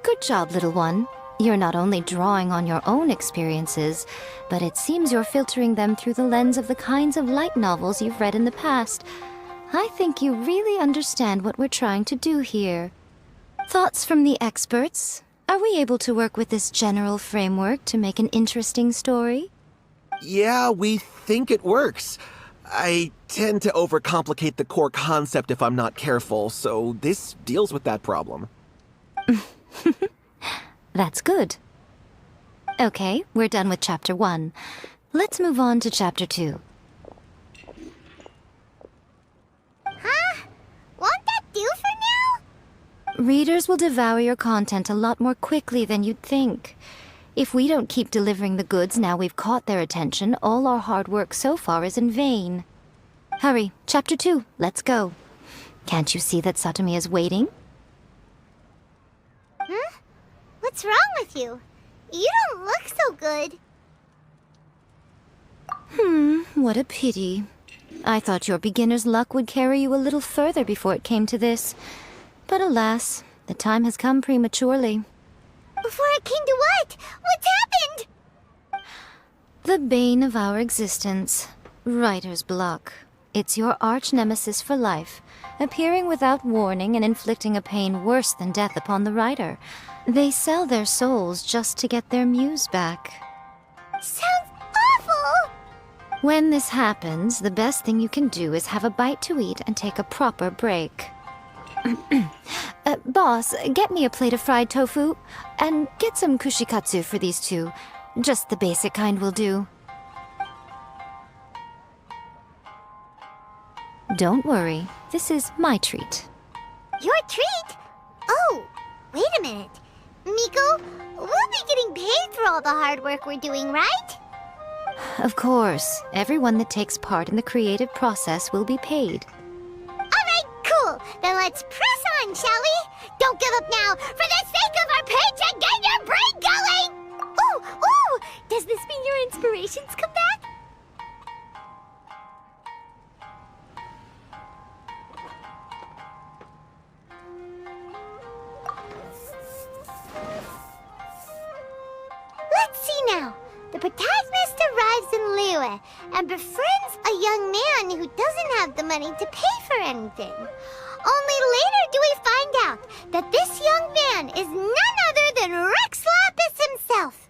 Good job, little one. You're not only drawing on your own experiences, but it seems you're filtering them through the lens of the kinds of light novels you've read in the past. I think you really understand what we're trying to do here. Thoughts from the experts? Are we able to work with this general framework to make an interesting story? Yeah, we think it works. I tend to overcomplicate the core concept if I'm not careful, so this deals with that problem. That's good. Okay, we're done with Chapter 1. Let's move on to Chapter 2. Huh? Won't that do for now? Readers will devour your content a lot more quickly than you'd think. If we don't keep delivering the goods now we've caught their attention, all our hard work so far is in vain. Hurry, Chapter 2, let's go. Can't you see that Satomi is waiting? Huh? What's wrong with you? You don't look so good. What a pity. I thought your beginner's luck would carry you a little further before it came to this. But alas, the time has come prematurely. Before it came to what? What's happened? The bane of our existence. Writer's block. It's your arch-nemesis for life, appearing without warning and inflicting a pain worse than death upon the writer. They sell their souls just to get their muse back. Sounds awful! When this happens, the best thing you can do is have a bite to eat and take a proper break. Boss, get me a plate of fried tofu, and get some kushikatsu for these two. Just the basic kind will do. Don't worry, this is my treat. Your treat? Oh, wait a minute. Miko, we'll be getting paid for all the hard work we're doing, right? Of course, everyone that takes part in the creative process will be paid. Alright, cool. Then let's press on, shall we? Don't give up now. For the sake of our paycheck, get your brain going! Ooh! Does this mean your inspirations come back? Let's see now. The protagonist arrives in Liyue and befriends a young man who doesn't have the money to pay for anything. Only later do we find out that this young man is none other than Rex Lapis himself.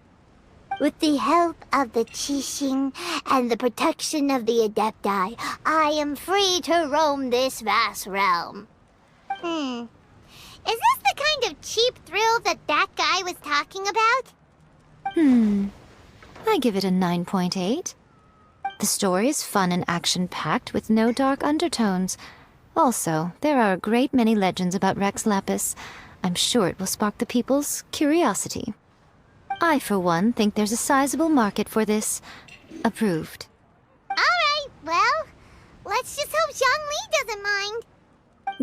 With the help of the Qixing and the protection of the Adepti, I am free to roam this vast realm. Is this the kind of cheap thrill that guy was talking about? I give it a 9.8. The story is fun and action-packed with no dark undertones. Also, there are a great many legends about Rex Lapis. I'm sure it will spark the people's curiosity. I, for one, think there's a sizable market for this. Approved. Alright, well, let's just hope Zhongli doesn't mind.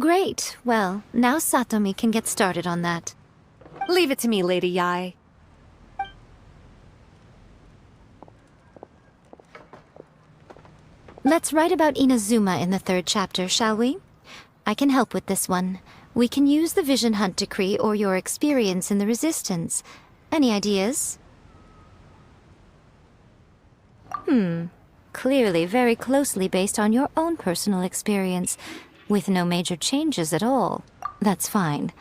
Great. Well, now Satomi can get started on that. Leave it to me, Lady Yai. Let's write about Inazuma in the 3rd chapter, shall we? I can help with this one. We can use the Vision Hunt Decree or your experience in the Resistance. Any ideas? Clearly very closely based on your own personal experience, with no major changes at all. That's fine.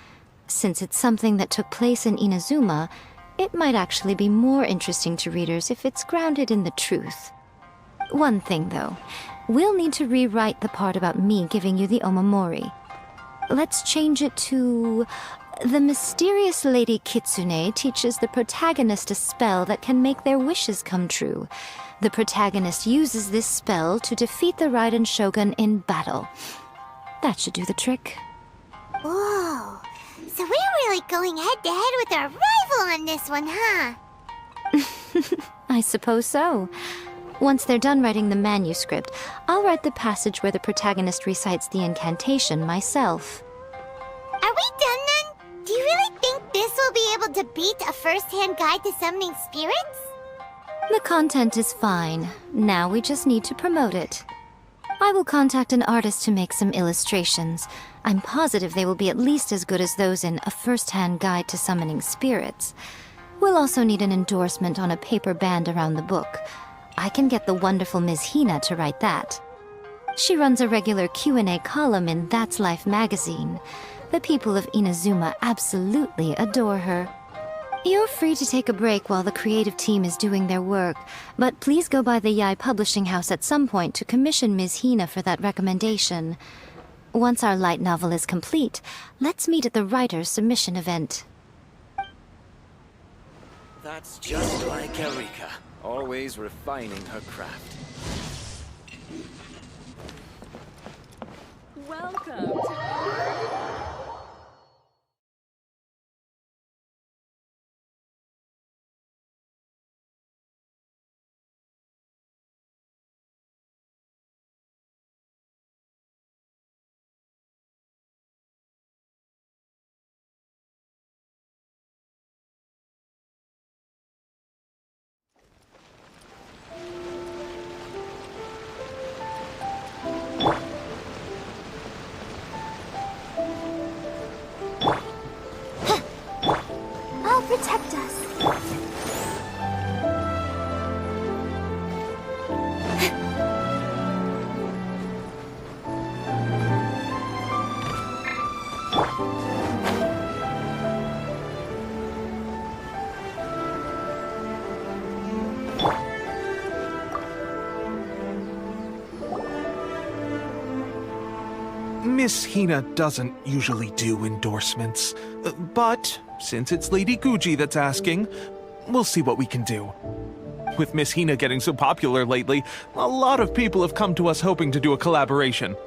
Since it's something that took place in Inazuma, it might actually be more interesting to readers if it's grounded in the truth. One thing, though. We'll need to rewrite the part about me giving you the Omamori. Let's change it to... The mysterious Lady Kitsune teaches the protagonist a spell that can make their wishes come true. The protagonist uses this spell to defeat the Raiden Shogun in battle. That should do the trick. Whoa, so we're really going head-to-head with our rival on this one, huh? I suppose so. Once they're done writing the manuscript, I'll write the passage where the protagonist recites the incantation myself. Are we done then? Do you really think this will be able to beat a first-hand guide to summoning spirits? The content is fine. Now we just need to promote it. I will contact an artist to make some illustrations. I'm positive they will be at least as good as those in A First-Hand Guide to Summoning Spirits. We'll also need an endorsement on a paper band around the book. I can get the wonderful Ms. Hina to write that. She runs a regular Q&A column in That's Life magazine. The people of Inazuma absolutely adore her. You're free to take a break while the creative team is doing their work, but please go by the Yai Publishing House at some point to commission Ms. Hina for that recommendation. Once our light novel is complete, let's meet at the writer's submission event. That's just like Erika, always refining her craft. Welcome to... I'll protect us. Miss Hina doesn't usually do endorsements, but since it's Lady Guji that's asking, we'll see what we can do. With Miss Hina getting so popular lately, a lot of people have come to us hoping to do a collaboration.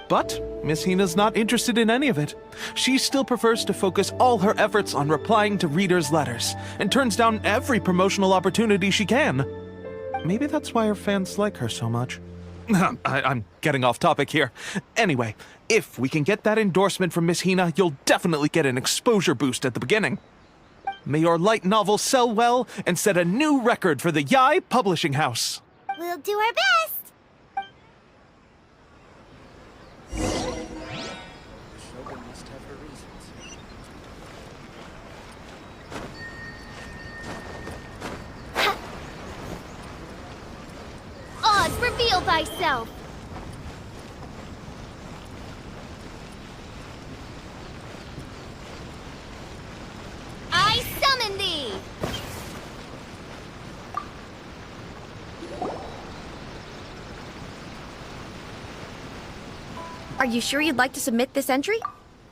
But Miss Hina's not interested in any of it. She still prefers to focus all her efforts on replying to readers' letters, and turns down every promotional opportunity she can. Maybe that's why her fans like her so much. I'm getting off topic here. Anyway, if we can get that endorsement from Miss Hina, you'll definitely get an exposure boost at the beginning. May your light novel sell well and set a new record for the Yai Publishing House. We'll do our best. Shogun must have her reasons. Oz, reveal thyself! I summon thee! Are you sure you'd like to submit this entry?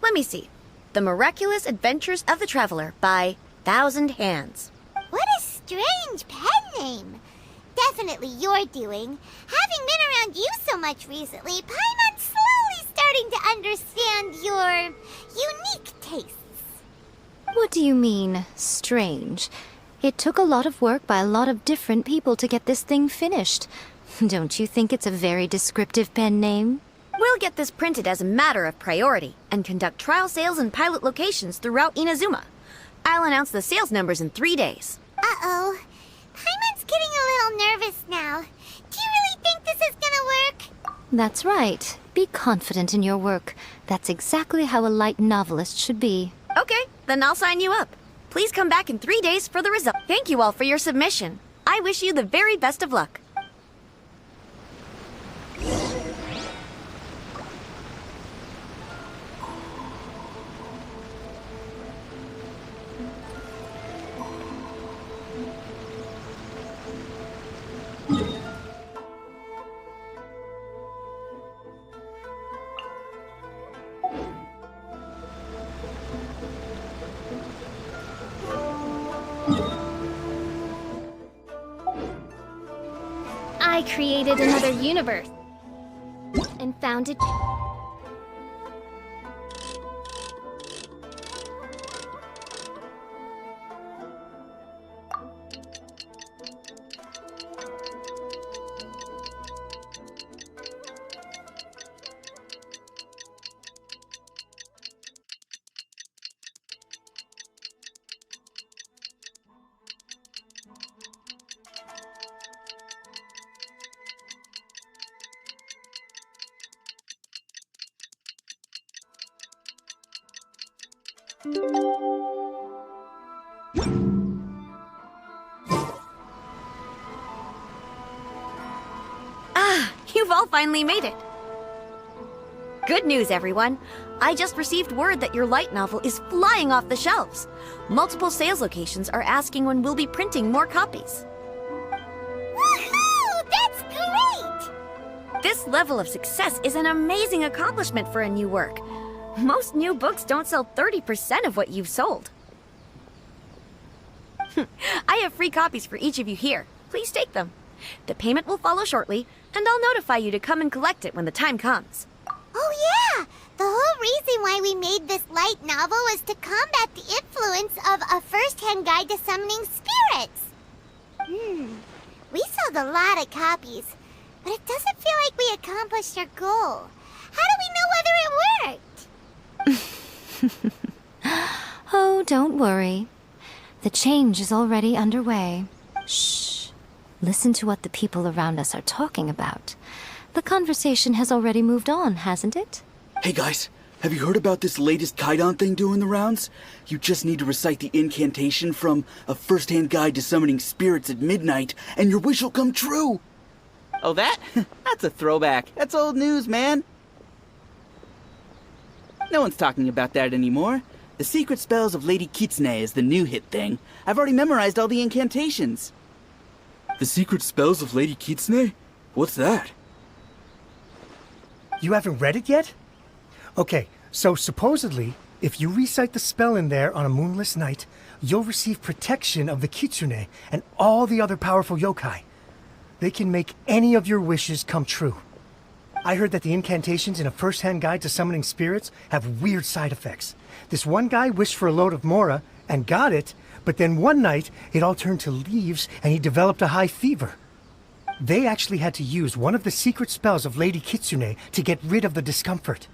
Let me see. The Miraculous Adventures of the Traveler by Thousand Hands. What a strange pen name. Definitely your doing. Having been around you so much recently, Paimon's slowly starting to understand your unique tastes. What do you mean, strange? It took a lot of work by a lot of different people to get this thing finished. Don't you think it's a very descriptive pen name? We'll get this printed as a matter of priority and conduct trial sales in pilot locations throughout Inazuma. I'll announce the sales numbers in 3 days. Uh-oh. Paimon's getting a little nervous now. Do you really think this is gonna work? That's right. Be confident in your work. That's exactly how a light novelist should be. Okay, then I'll sign you up. Please come back in 3 days for the result. Thank you all for your submission. I wish you the very best of luck. I created another universe and founded. You've all finally made it. Good news, everyone. I just received word that your light novel is flying off the shelves. Multiple sales locations are asking when we'll be printing more copies. Woohoo! That's great! This level of success is an amazing accomplishment for a new work. Most new books don't sell 30% of what you've sold. I have free copies for each of you here. Please take them. The payment will follow shortly, and I'll notify you to come and collect it when the time comes. Oh yeah! The whole reason why we made this light novel was to combat the influence of a first-hand guide to summoning spirits. We sold a lot of copies, but it doesn't feel like we accomplished our goal. How do we know whether it worked? Oh, don't worry. The change is already underway. Shh. Listen to what the people around us are talking about. The conversation has already moved on, hasn't it? Hey guys, have you heard about this latest Kaidan thing doing the rounds? You just need to recite the incantation from A First-Hand Guide to Summoning Spirits at Midnight, and your wish will come true! Oh, that? That's a throwback. That's old news, man. No one's talking about that anymore. The Secret Spells of Lady Kitsune is the new hit thing. I've already memorized all the incantations. The Secret Spells of Lady Kitsune? What's that? You haven't read it yet? Okay, so supposedly, if you recite the spell in there on a moonless night, you'll receive protection of the Kitsune and all the other powerful yokai. They can make any of your wishes come true. I heard that the incantations in A First-Hand Guide to Summoning Spirits have weird side effects. This one guy wished for a load of mora and got it, but then one night it all turned to leaves and he developed a high fever. They actually had to use one of the secret spells of Lady Kitsune to get rid of the discomfort.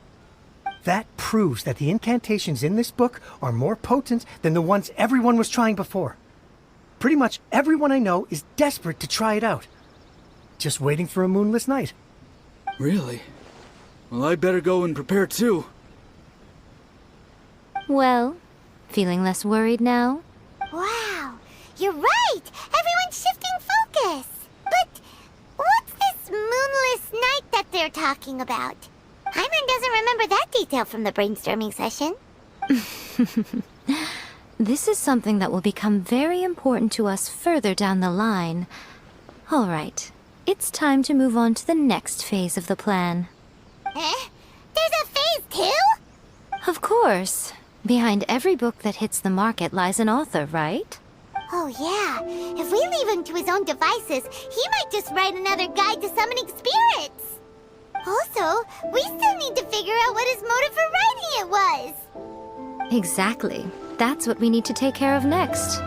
That proves that the incantations in this book are more potent than the ones everyone was trying before. Pretty much everyone I know is desperate to try it out. Just waiting for a moonless night. Really? Well, I better go and prepare too. Well, feeling less worried now? Wow, you're right! Everyone's shifting focus! But what's this moonless night that they're talking about? Paimon doesn't remember that detail from the brainstorming session. This is something that will become very important to us further down the line. All right, it's time to move on to the next phase of the plan. There's Of course. Behind every book that hits the market lies an author, right? Oh yeah, if we leave him to his own devices, he might just write another guide to summoning spirits. Also, we still need to figure out what his motive for writing it was. Exactly. That's what we need to take care of next.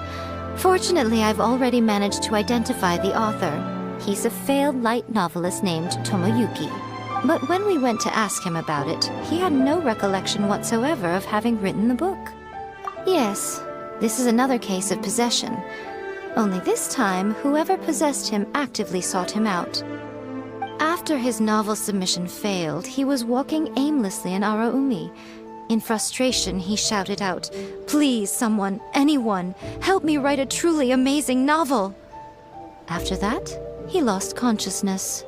Fortunately, I've already managed to identify the author. He's a failed light novelist named Tomoyuki. But when we went to ask him about it, he had no recollection whatsoever of having written the book. Yes, this is another case of possession. Only this time, whoever possessed him actively sought him out. After his novel submission failed, he was walking aimlessly in Araumi. In frustration, he shouted out, "Please, someone, anyone, help me write a truly amazing novel!" After that, he lost consciousness.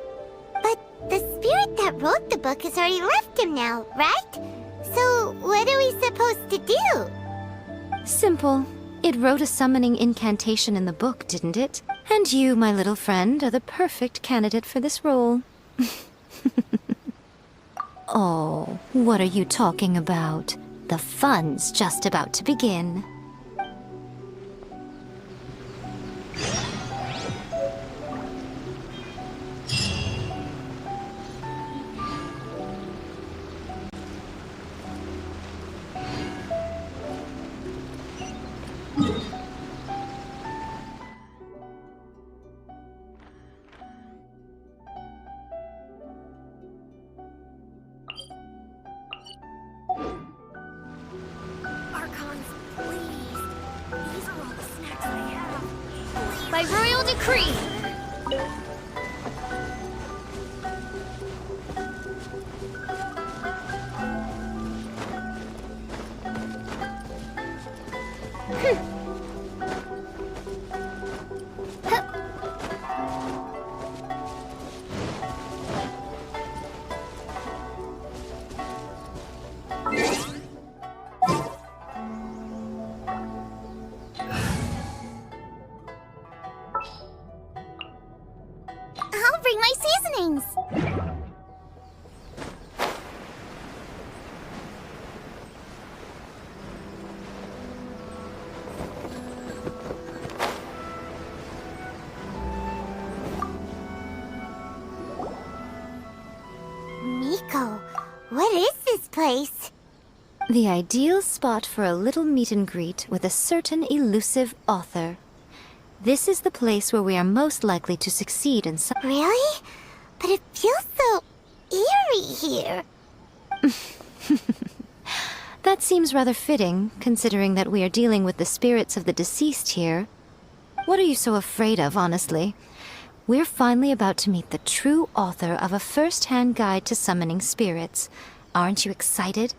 But the spirit that wrote the book has already left him now, right? So what are we supposed to do? Simple. It wrote a summoning incantation in the book, didn't it? And you, my little friend, are the perfect candidate for this role. Oh, what are you talking about? The fun's just about to begin. By royal decree! I'll bring my seasonings. Miko, what is this place? The ideal spot for a little meet and greet with a certain elusive author. This is the place where we are most likely to succeed in some— Really? But it feels so eerie here. That seems rather fitting, considering that we are dealing with the spirits of the deceased here. What are you so afraid of, honestly? We're finally about to meet the true author of a first-hand guide to summoning spirits. Aren't you excited?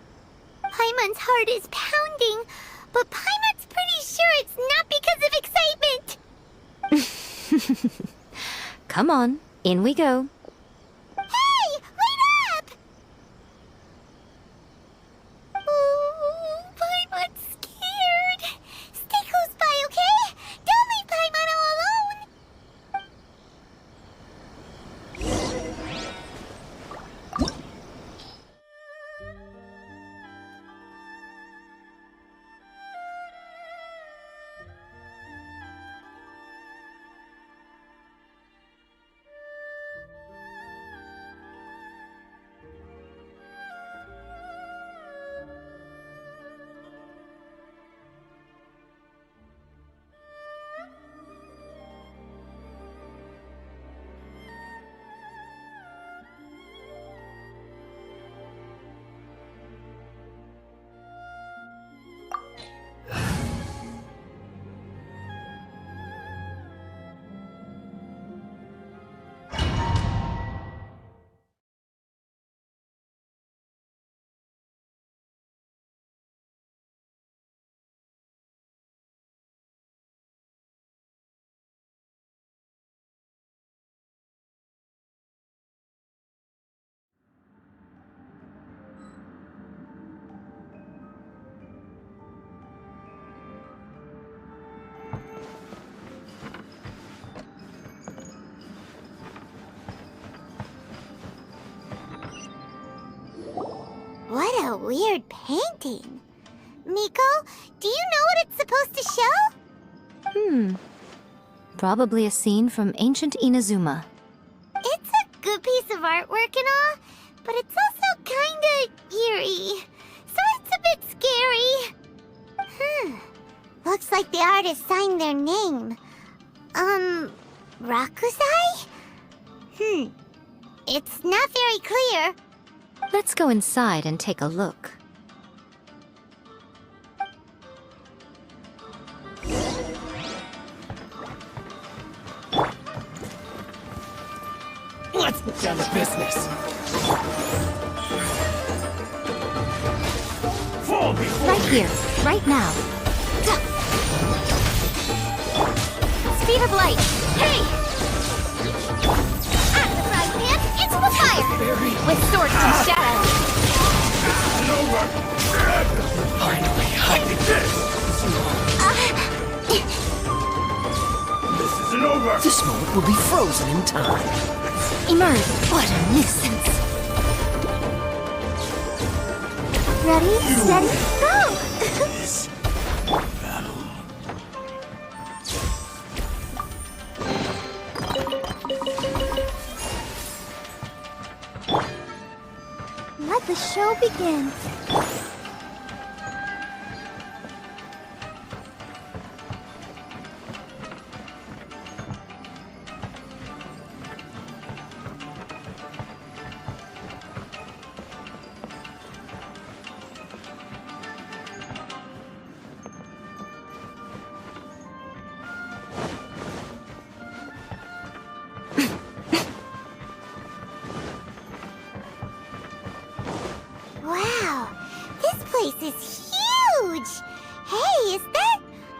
Paimon's heart is pounding, but Paimon's pretty sure it's not because of excitement. Come on, in we go. Hey, wait up! Oh, Paimon's scared. Stay close by, okay? Don't leave Paimon all alone. What a weird painting. Miko, do you know what it's supposed to show? Probably a scene from ancient Inazuma. It's a good piece of artwork and all, but it's also kinda eerie. So it's a bit scary. Looks like the artist signed their name. Rakusai? It's not very clear. Let's go inside and take a look. Let's get down to business. Right here, right now. Speed of light. Hey! Out of the frying pan, into the fire! With swords and shadows. Finally, hiding this. This isn't over! This moment will be frozen in time. Emerge. What a nuisance. Ready, steady, go! Let the show begin. Wow, this place is huge! Hey, is that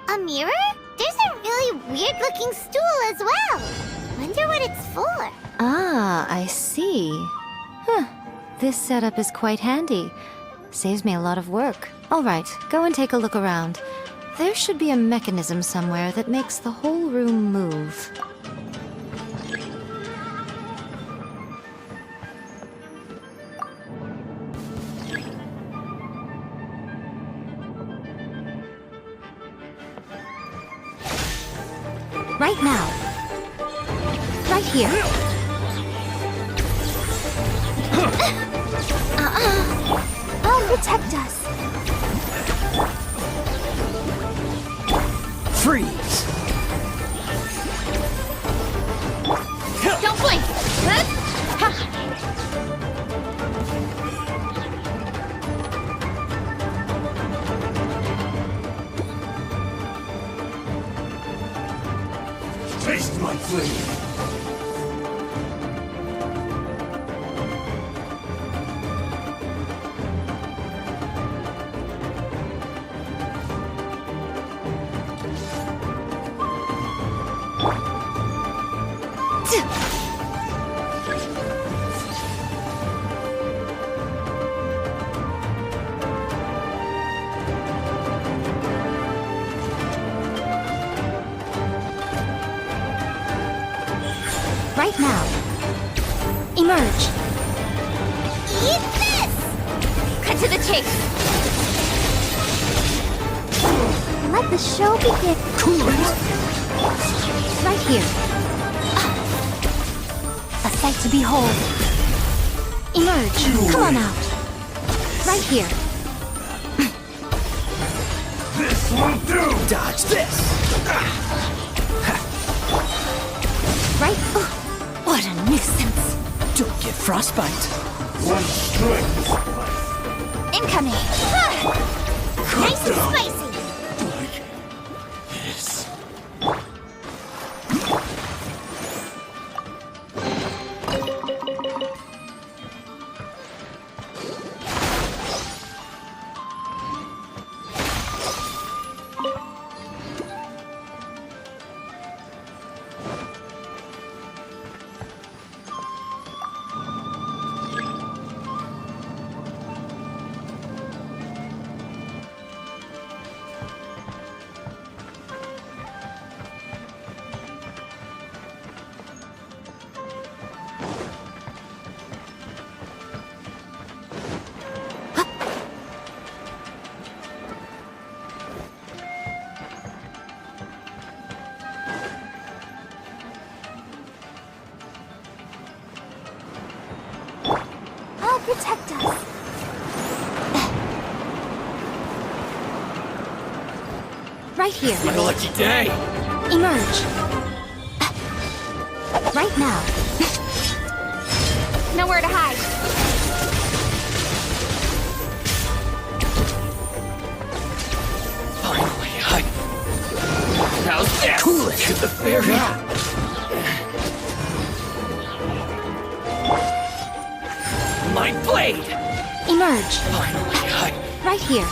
a mirror? There's a really weird-looking stool as well. Wonder what it's for. Ah, I see. This setup is quite handy. Saves me a lot of work. All right, go and take a look around. There should be a mechanism somewhere that makes the whole room move. Right now. Right here. I'll protect us. Freeze! Don't blink! Taste my flame! Right now. Emerge. Eat this! Cut to the chase! Let the show begin. Right here. A sight to behold. Emerge. Come on out. Right here. This won't do! Dodge this! Right. What a nuisance. Don't get frostbite. One strike. Incoming! Nice and spicy. This. protect us. Right here. My lucky day! Emerge. Right now. Nowhere to hide. Finally, how's that? Cool it! Hit the fairy! My blade! Emerge. Finally, Right here.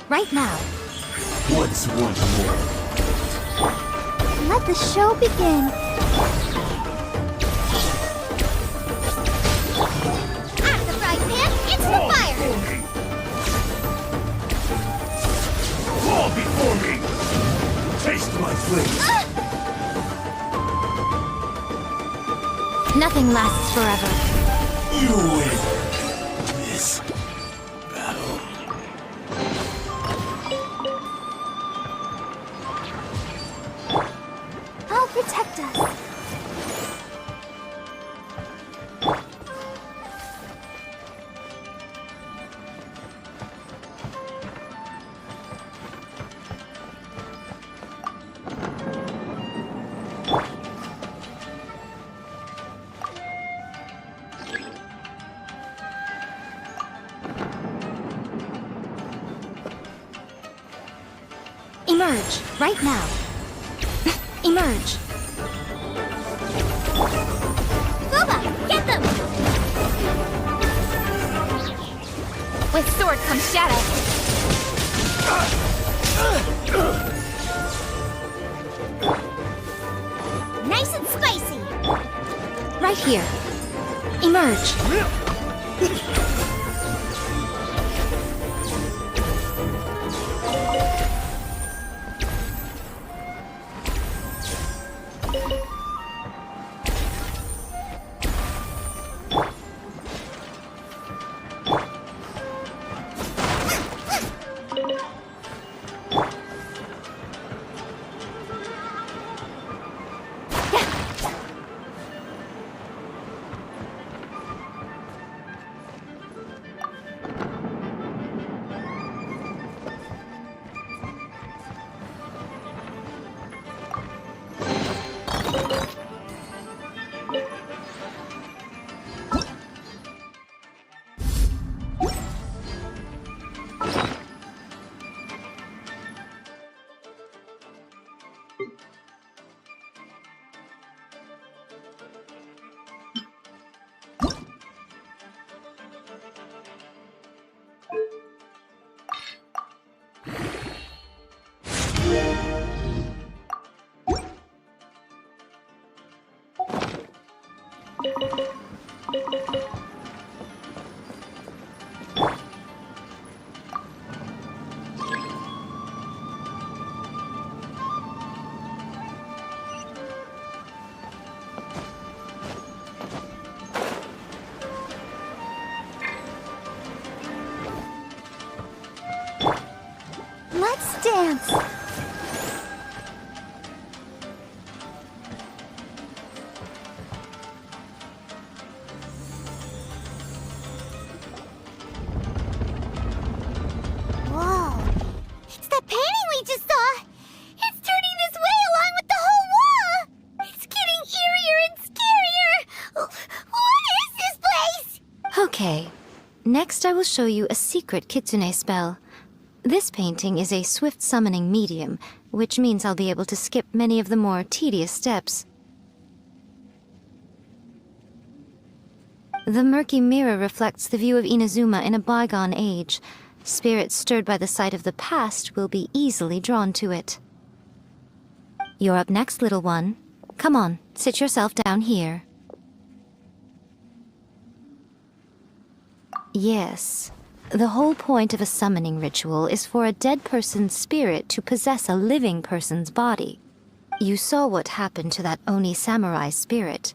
Right now. What's one more? Let the show begin. Out of the frying pan, into the fire! Fall before me! Taste my flame! Nothing lasts forever. You win this battle. I'll protect us. Emerge, right now. Emerge. Booba, get them! With sword comes shadow. Nice and spicy. Right here. Emerge. dance! Whoa. It's the painting we just saw! It's turning this way along with the whole wall! It's getting eerier and scarier! What is this place? Okay. Next I will show you a secret kitsune spell. This painting is a swift summoning medium, which means I'll be able to skip many of the more tedious steps. The murky mirror reflects the view of Inazuma in a bygone age. Spirits stirred by the sight of the past will be easily drawn to it. You're up next, little one. Come on, sit yourself down here. Yes. The whole point of a summoning ritual is for a dead person's spirit to possess a living person's body. You saw what happened to that Oni samurai spirit.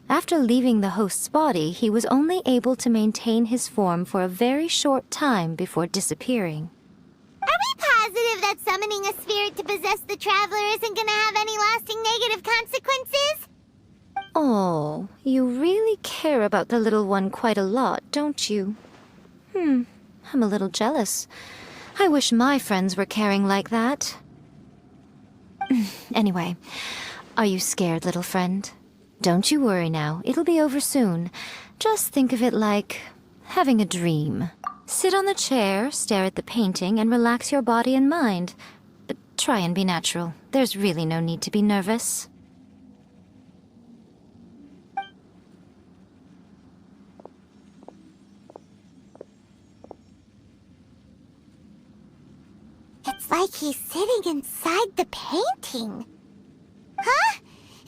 After leaving the host's body, he was only able to maintain his form for a very short time before disappearing. Are we positive that summoning a spirit to possess the traveler isn't gonna have any lasting negative consequences? Oh, you really care about the little one quite a lot, don't you? I'm a little jealous. I wish my friends were caring like that. Anyway, are you scared, little friend? Don't you worry now, it'll be over soon. Just think of it like having a dream. Sit on the chair, stare at the painting, and relax your body and mind. But try and be natural. There's really no need to be nervous. It's like he's sitting inside the painting. Huh?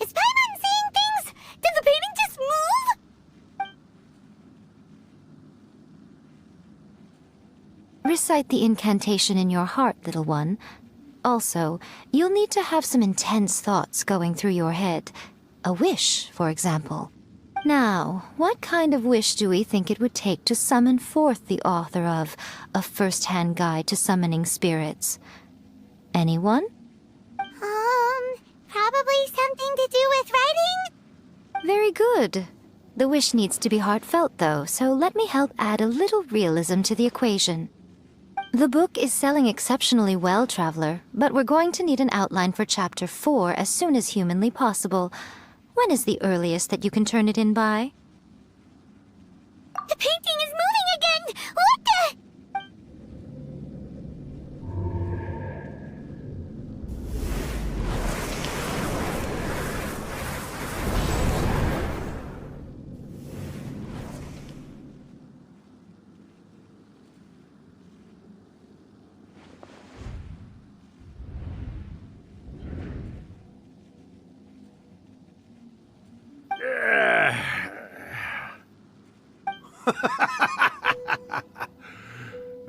Is Paimon seeing things? Did the painting just move? Recite the incantation in your heart, little one. Also, you'll need to have some intense thoughts going through your head. A wish, for example. Now, what kind of wish do we think it would take to summon forth the author of A First-Hand Guide to Summoning Spirits? Anyone? Probably something to do with writing? Very good. The wish needs to be heartfelt, though, so let me help add a little realism to the equation. The book is selling exceptionally well, Traveler, but we're going to need an outline for Chapter 4 as soon as humanly possible. When is the earliest that you can turn it in by? The painting is moving again! What the?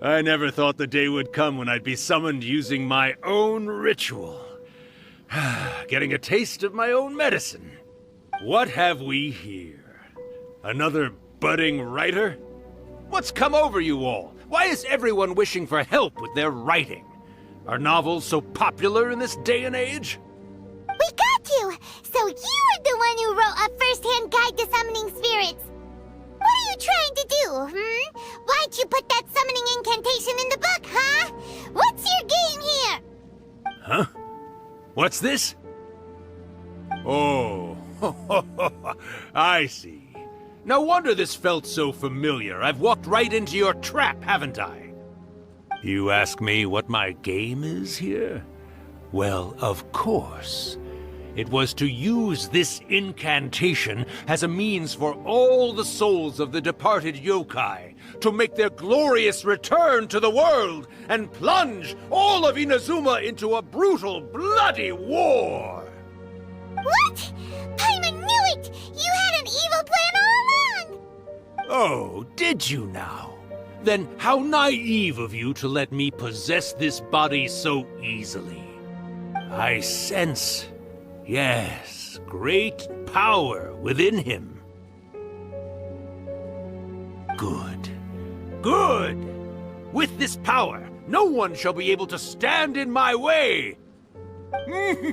I never thought the day would come when I'd be summoned using my own ritual. Getting a taste of my own medicine. What have we here? Another budding writer? What's come over you all? Why is everyone wishing for help with their writing? Are novels so popular in this day and age? We got you! So you're the one who wrote A First-Hand Guide to Summoning Spirits! What are you trying to do, Why'd you put that summoning incantation in the book, huh? What's your game here? Huh? What's this? Oh, I see. No wonder this felt so familiar. I've walked right into your trap, haven't I? You ask me what my game is here? Well, of course. It was to use this incantation as a means for all the souls of the departed yokai to make their glorious return to the world and plunge all of Inazuma into a brutal, bloody war! What? Paimon knew it! You had an evil plan all along! Oh, did you now? Then how naive of you to let me possess this body so easily. I sense... yes, great power within him. Good. Good! With this power, No one shall be able to stand in my way! Wake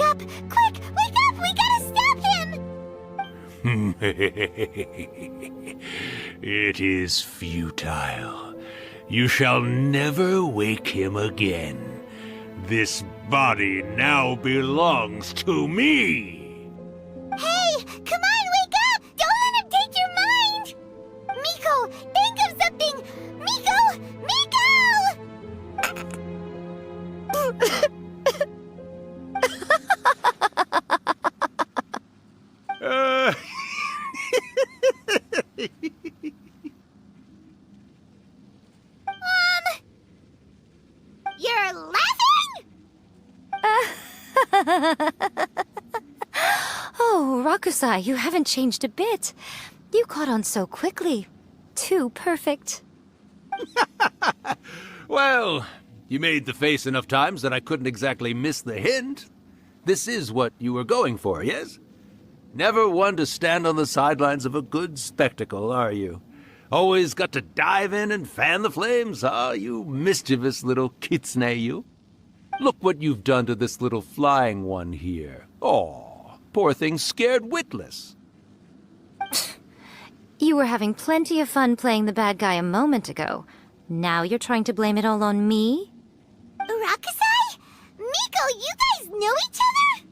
up! Quick! Wake up! We gotta stop him! It is futile. You shall never wake him again. This body now belongs to me! Hey! Come on, wake up! Don't let him take your mind! Miko, think of something! Miko! You're laughing? Oh, Rakusai, you haven't changed a bit. You caught on so quickly. Too perfect. Well, you made the face enough times that I couldn't exactly miss the hint. This is what you were going for, yes? Never one to stand on the sidelines of a good spectacle, are you? Always got to dive in and fan the flames, huh? You mischievous little kitsune, you. Look what you've done to this little flying one here. Oh, poor thing scared witless. You were having plenty of fun playing the bad guy a moment ago. Now you're trying to blame it all on me? Rakusai? Miko, you guys know each other?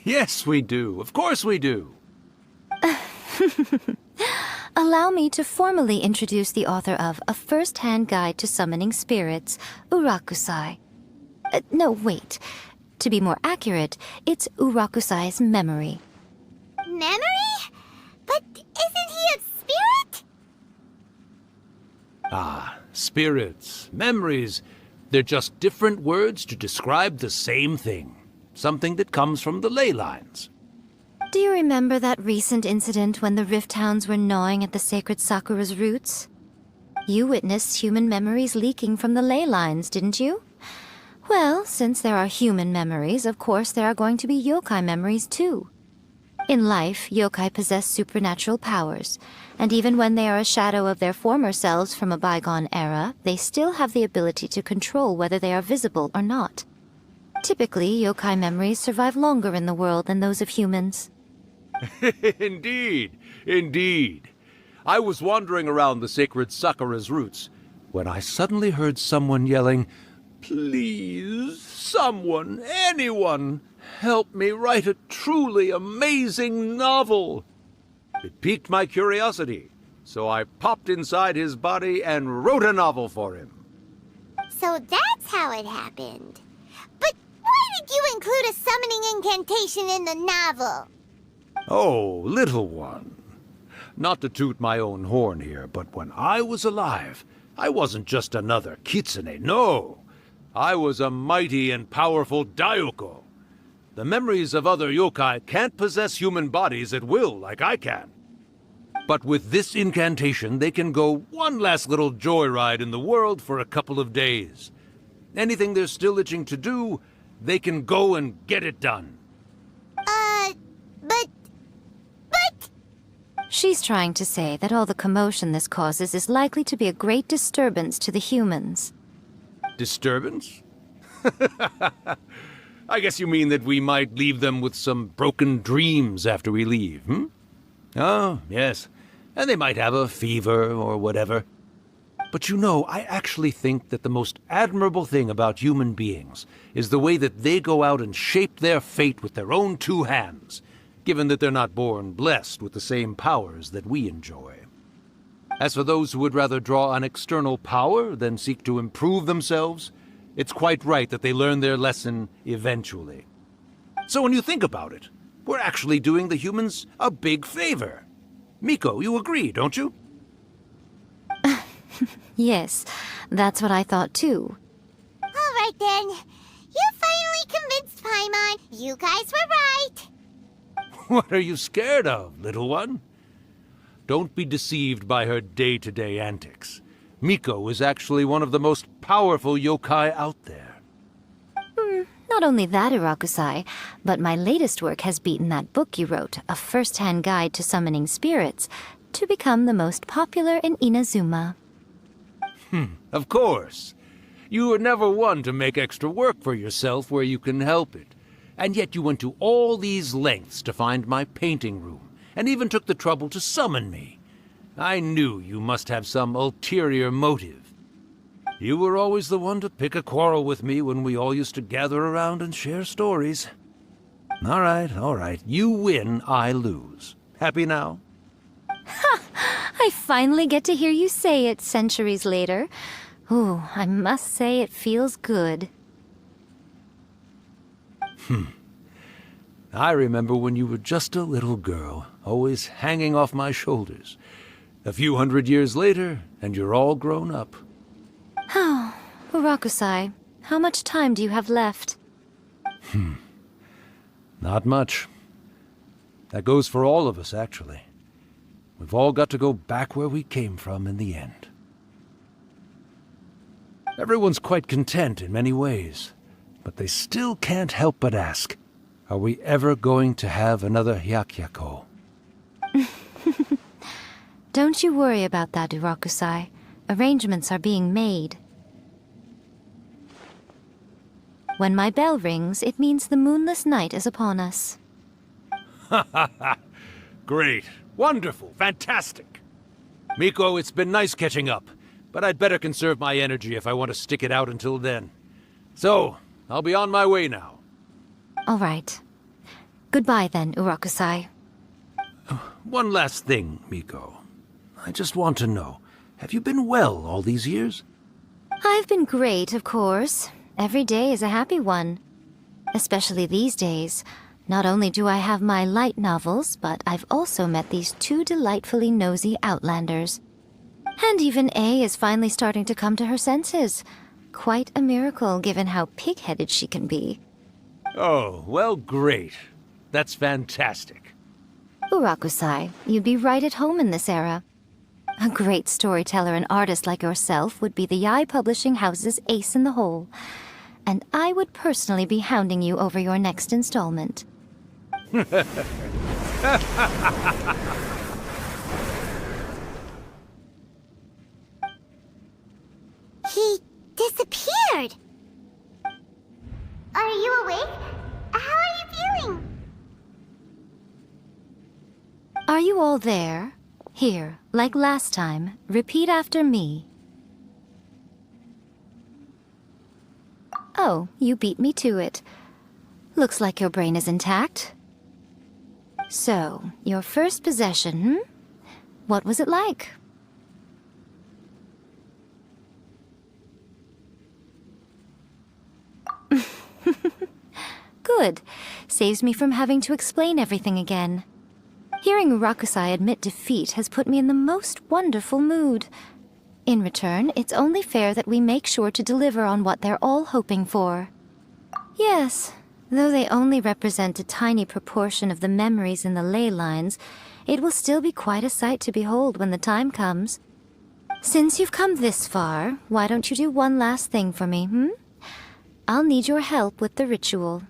Yes, we do. Of course we do. Allow me to formally introduce the author of A First-Hand Guide to Summoning Spirits, Urakusai. No, wait. To be more accurate, it's Urakusai's memory. Memory? But isn't he a spirit? Ah, spirits, memories. They're just different words to describe the same thing. Something that comes from the ley lines. Do you remember that recent incident when the Rift Hounds were gnawing at the sacred Sakura's roots? You witnessed human memories leaking from the ley lines, didn't you? Well, since there are human memories, of course there are going to be yokai memories too. In life, yokai possess supernatural powers, and even when they are a shadow of their former selves from a bygone era, they still have the ability to control whether they are visible or not. Typically, yokai memories survive longer in the world than those of humans. Indeed, indeed. I was wandering around the sacred Sakura's roots when I suddenly heard someone yelling, "Please, someone, anyone, help me write a truly amazing novel." It piqued my curiosity, so I popped inside his body and wrote a novel for him. So that's how it happened. But why did you include a summoning incantation in the novel? Oh, little one. Not to toot my own horn here, but when I was alive, I wasn't just another kitsune, no. I was a mighty and powerful Daiuko. The memories of other yokai can't possess human bodies at will like I can. But with this incantation, they can go one last little joyride in the world for a couple of days. Anything they're still itching to do, they can go and get it done. But... She's trying to say that all the commotion this causes is likely to be a great disturbance to the humans. Disturbance? I guess you mean that we might leave them with some broken dreams after we leave, hmm? Oh, yes. And they might have a fever or whatever. But you know, I actually think that the most admirable thing about human beings is the way that they go out and shape their fate with their own two hands, given that they're not born blessed with the same powers that we enjoy. As for those who would rather draw on external power than seek to improve themselves, it's quite right that they learn their lesson eventually. So when you think about it, we're actually doing the humans a big favor. Miko, you agree, don't you? Yes, that's what I thought too. All right then. You finally convinced Paimon. You guys were right. What are you scared of, little one? Don't be deceived by her day-to-day antics. Miko is actually one of the most powerful yokai out there. Not only that, Urakusai, but my latest work has beaten that book you wrote, A First-Hand Guide to Summoning Spirits, to become the most popular in Inazuma. Of course. You were never one to make extra work for yourself where you can help it. And yet you went to all these lengths to find my painting room, and even took the trouble to summon me. I knew you must have some ulterior motive. You were always the one to pick a quarrel with me when we all used to gather around and share stories. All right. You win, I lose. Happy now? I finally get to hear you say it centuries later. Ooh, I must say it feels good. I remember when you were just a little girl, always hanging off my shoulders. A few hundred years later, and you're all grown up. Oh, Urakusai, how much time do you have left? Not much. That goes for all of us, actually. We've all got to go back where we came from in the end. Everyone's quite content in many ways, but they still can't help but ask, are we ever going to have another Hyakyako? Don't you worry about that, Urakusai. Arrangements are being made. When my bell rings, it means the moonless night is upon us. Great. Wonderful. Fantastic. Miko, it's been nice catching up, but I'd better conserve my energy if I want to stick it out until then. So, I'll be on my way now. All right. Goodbye then, Urakusai. One last thing, Miko. I just want to know, have you been well all these years? I've been great, of course. Every day is a happy one. Especially these days. Not only do I have my light novels, but I've also met these two delightfully nosy outlanders. And even A is finally starting to come to her senses. Quite a miracle, given how pig-headed she can be. Oh, well, great. That's fantastic. Urakusai, you'd be right at home in this era. A great storyteller and artist like yourself would be the Yae Publishing House's ace in the hole. And I would personally be hounding you over your next installment. He disappeared! Are you awake? How are you feeling? Are you all there? Here, like last time, repeat after me. Oh, you beat me to it. Looks like your brain is intact. So, your first possession, What was it like? Good. Saves me from having to explain everything again. Hearing Urakusai admit defeat has put me in the most wonderful mood. In return, it's only fair that we make sure to deliver on what they're all hoping for. Yes, though they only represent a tiny proportion of the memories in the ley lines, it will still be quite a sight to behold when the time comes. Since you've come this far, why don't you do one last thing for me, I'll need your help with the ritual.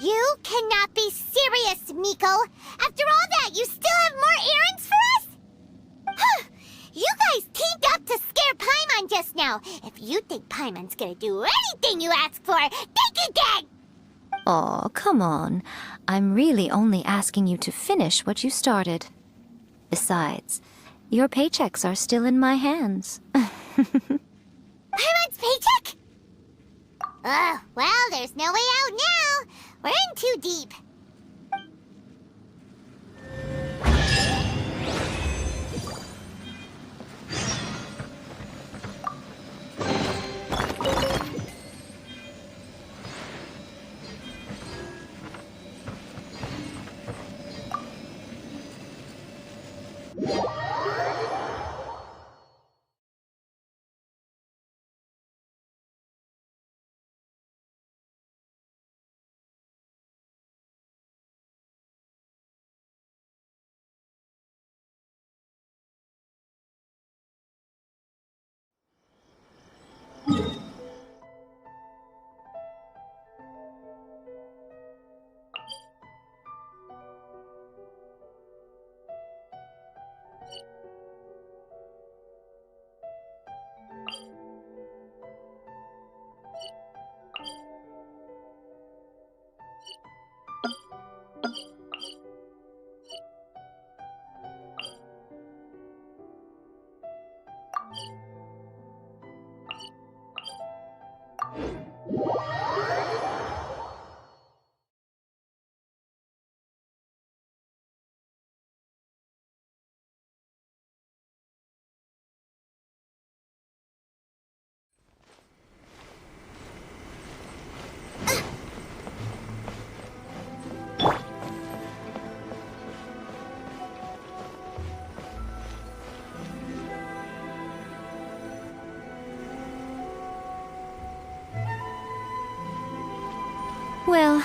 You cannot be serious, Miko! After all that, you still have more errands for us? Huh. You guys teamed up to scare Paimon just now. If you think Paimon's gonna do anything you ask for, think again! Aw, come on. I'm really only asking you to finish what you started. Besides, your paychecks are still in my hands. Paimon's paycheck? Well, there's no way out now. We're in too deep.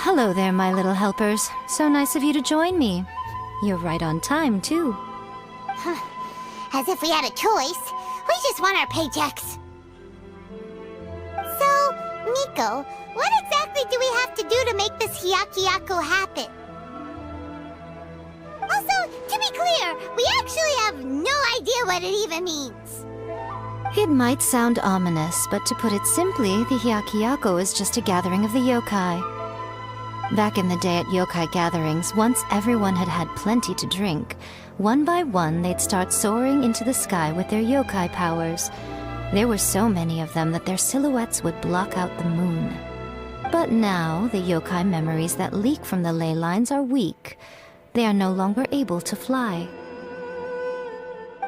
hello there, my little helpers. So nice of you to join me. You're right on time, too. As if we had a choice. We just want our paychecks. So, Miko, what exactly do we have to do to make this Hyakyako happen? Also, to be clear, we actually have no idea what it even means. It might sound ominous, but to put it simply, the Hyakyako is just a gathering of the yokai. Back in the day at yokai gatherings, once everyone had had plenty to drink, one by one they'd start soaring into the sky with their yokai powers. There were so many of them that their silhouettes would block out the moon. But now, the yokai memories that leak from the ley lines are weak. They are no longer able to fly.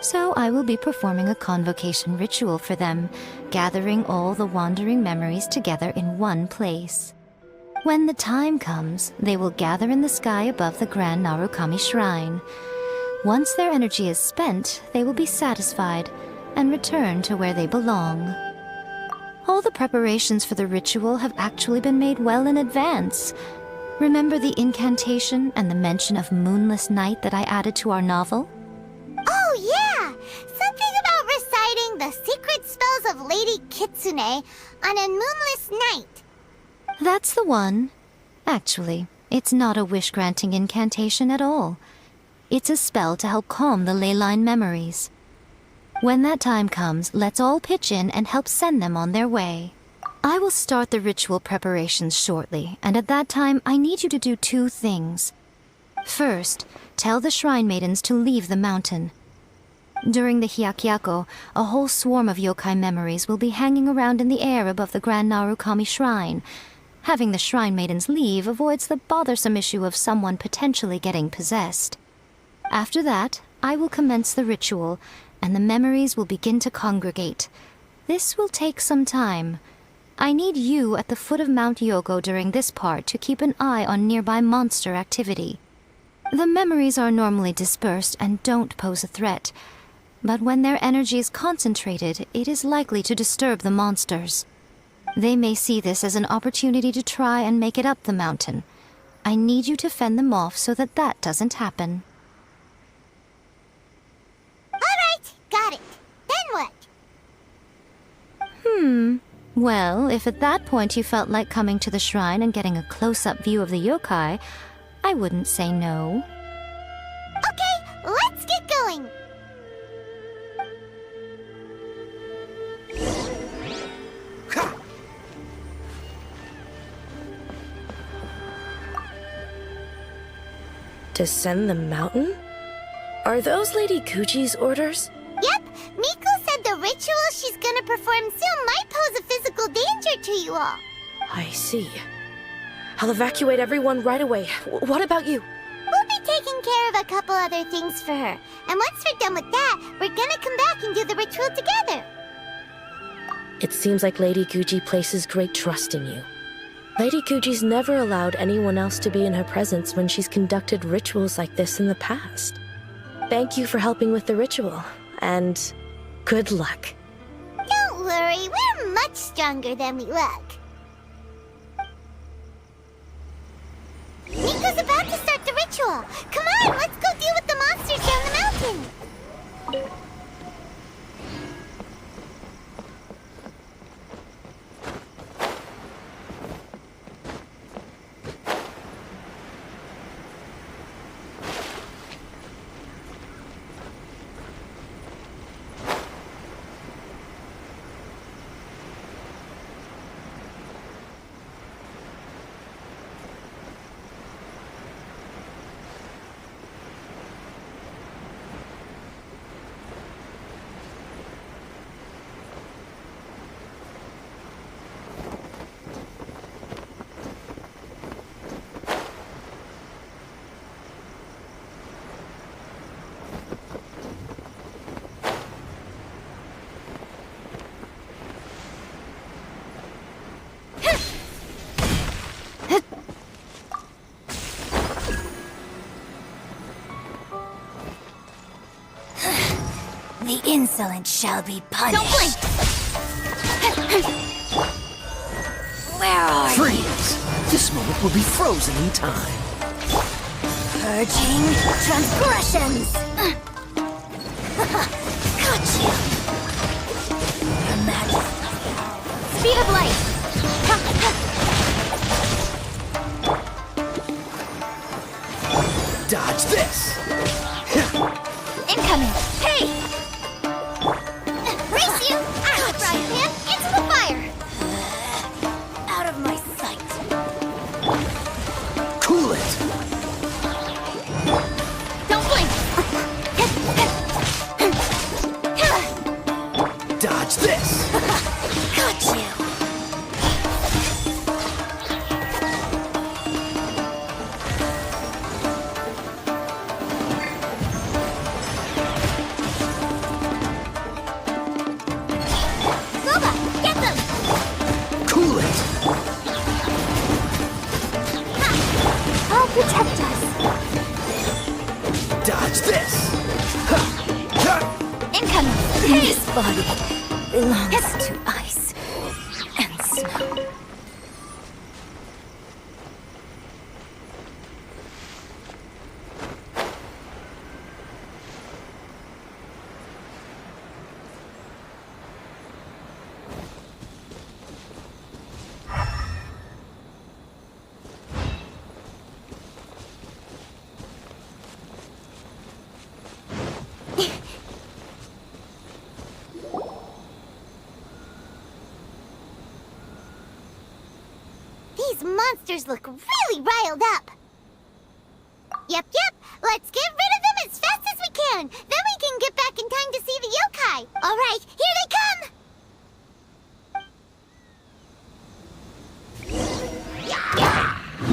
So I will be performing a convocation ritual for them, gathering all the wandering memories together in one place. When the time comes, they will gather in the sky above the Grand Narukami Shrine. Once their energy is spent, they will be satisfied and return to where they belong. All the preparations for the ritual have actually been made well in advance. Remember the incantation and the mention of moonless night that I added to our novel? Oh yeah! Something about reciting the secret spells of Lady Kitsune on a moonless night. That's the one. Actually, it's not a wish-granting incantation at all. It's a spell to help calm the ley line memories. When that time comes, let's all pitch in and help send them on their way. I will start the ritual preparations shortly, and at that time I need you to do two things. First, tell the shrine maidens to leave the mountain. During the Hyakyako, a whole swarm of yokai memories will be hanging around in the air above the Grand Narukami Shrine. Having the shrine maidens leave avoids the bothersome issue of someone potentially getting possessed. After that, I will commence the ritual, and the memories will begin to congregate. This will take some time. I need you at the foot of Mount Yogo during this part to keep an eye on nearby monster activity. The memories are normally dispersed and don't pose a threat, but when their energy is concentrated, it is likely to disturb the monsters. They may see this as an opportunity to try and make it up the mountain. I need you to fend them off so that that doesn't happen. Alright, got it. Then what? Well, if at that point you felt like coming to the shrine and getting a close-up view of the yokai, I wouldn't say no. Okay, let's get going. Descend the mountain? Are those Lady Gucci's orders? Yep, Miko said the ritual she's gonna perform soon might pose a physical danger to you all. I see. I'll evacuate everyone right away. What about you? We'll be taking care of a couple other things for her. And once we're done with that, we're gonna come back and do the ritual together. It seems like Lady Gucci places great trust in you. Lady Gucci's never allowed anyone else to be in her presence when she's conducted rituals like this in the past. Thank you for helping with the ritual, and good luck. Don't worry, we're much stronger than we look. Miko's about to start the ritual. Come on, let's go deal with the monsters down the mountain. The insolent shall be punished. Don't blink! Where are Freeze! This moment will be frozen in time. Purging transgressions. Gotcha. Imagine. Speed of light. Dodge this! Incoming. Hey! Race you! Out of frying pan, into the fire! Out of my sight. Cool it! Don't blink! Dodge this! Got you! Protect us. Dodge this! Incoming. This body belongs to ice and snow. These monsters look really riled up. Yep. Let's get rid of them as fast as we can. Then we can get back in time to see the yokai. All right, here they come.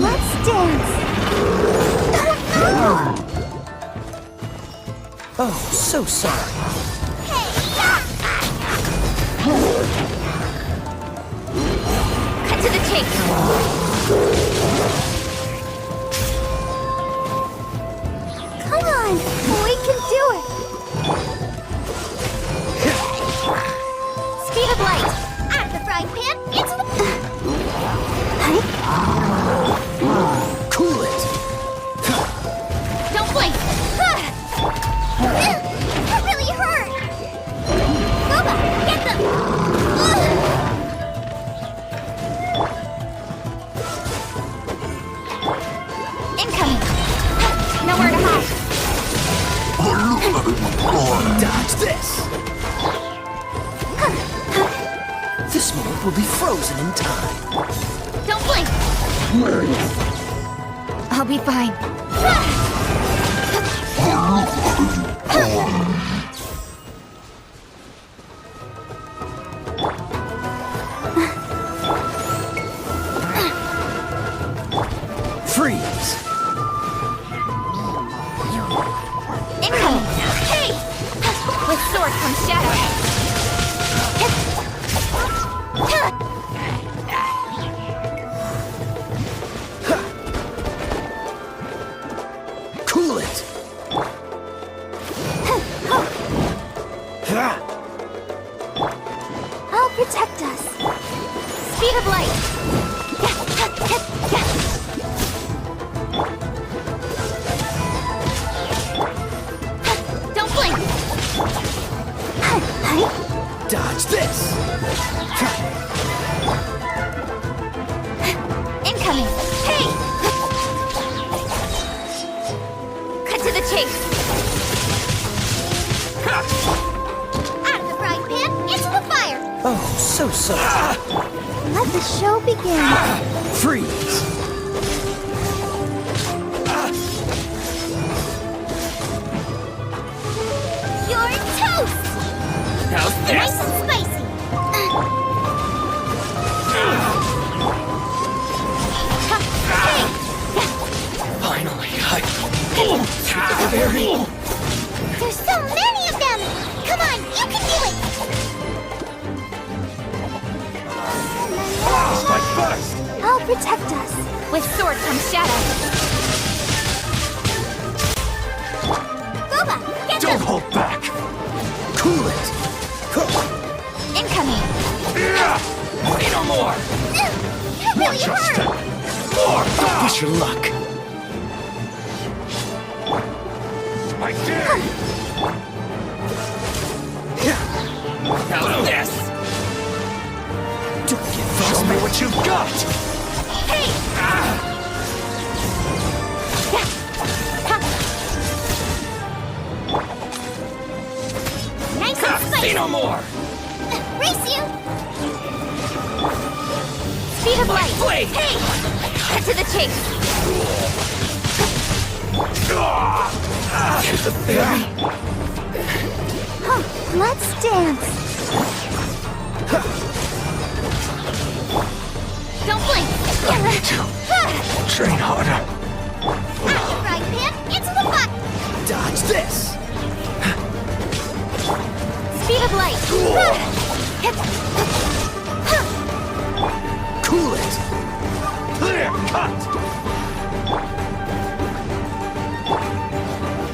Let's dance. Oh, so sorry. Cut to the chase. Come on, we can do it. Speed of light. Out of the frying pan, into the... Cool it! Don't blink. That really hurt. Boba, get them. Incoming! Nowhere to hide! Dodge this! This moment will be frozen in time. Don't blink! I'll be fine. Freeze! Incoming! Hey! With sword comes shadow. Cool it! I'll protect us. Speed of light. Don't blink. Dodge this! Incoming. Hey! Cut to the chase. Out of the frying pan, into the fire. Oh, so sorry. Let the show begin. Freeze! You're toast! How's this? Nice and spicy. Finally, very... There's so many of them! Come on, you can do it! Strike first! I'll protect us. With sword comes shadow. Boba, get Don't them! hold back! Cool it! Incoming! Say no more! That really Watch your hurt! step! Wish her luck. I dare you! How's this? Don't get frostbite. Show me what you've got! Hey! Nice and spicy! Say no more! Race you! Speed of light! Blade. Hey! Cut to the chase! Here's the thing. Let's dance! Don't blink! Train harder. Action right, Pam! Into the butt! Dodge this! Speed of light! Cool it! Clear cut!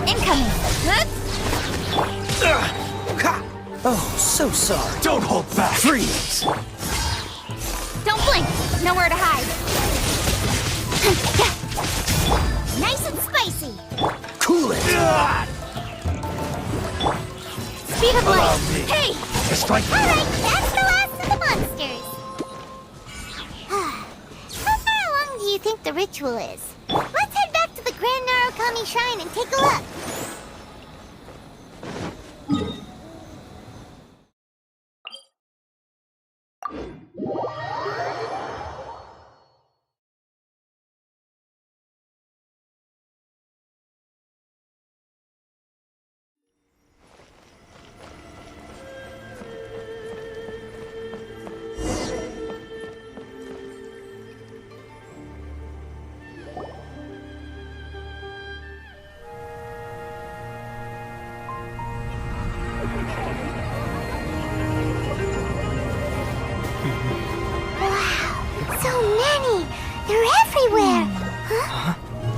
Incoming! Oh, so sorry. Don't hold back! Freeze! Don't blink! Nowhere to hide! Nice and spicy! Cool it! Speed of light! Hey! Just like Alright, that's the last of the monsters! How far along do you think the ritual is? Let's head back to the Grand Narukami Shrine and take a look!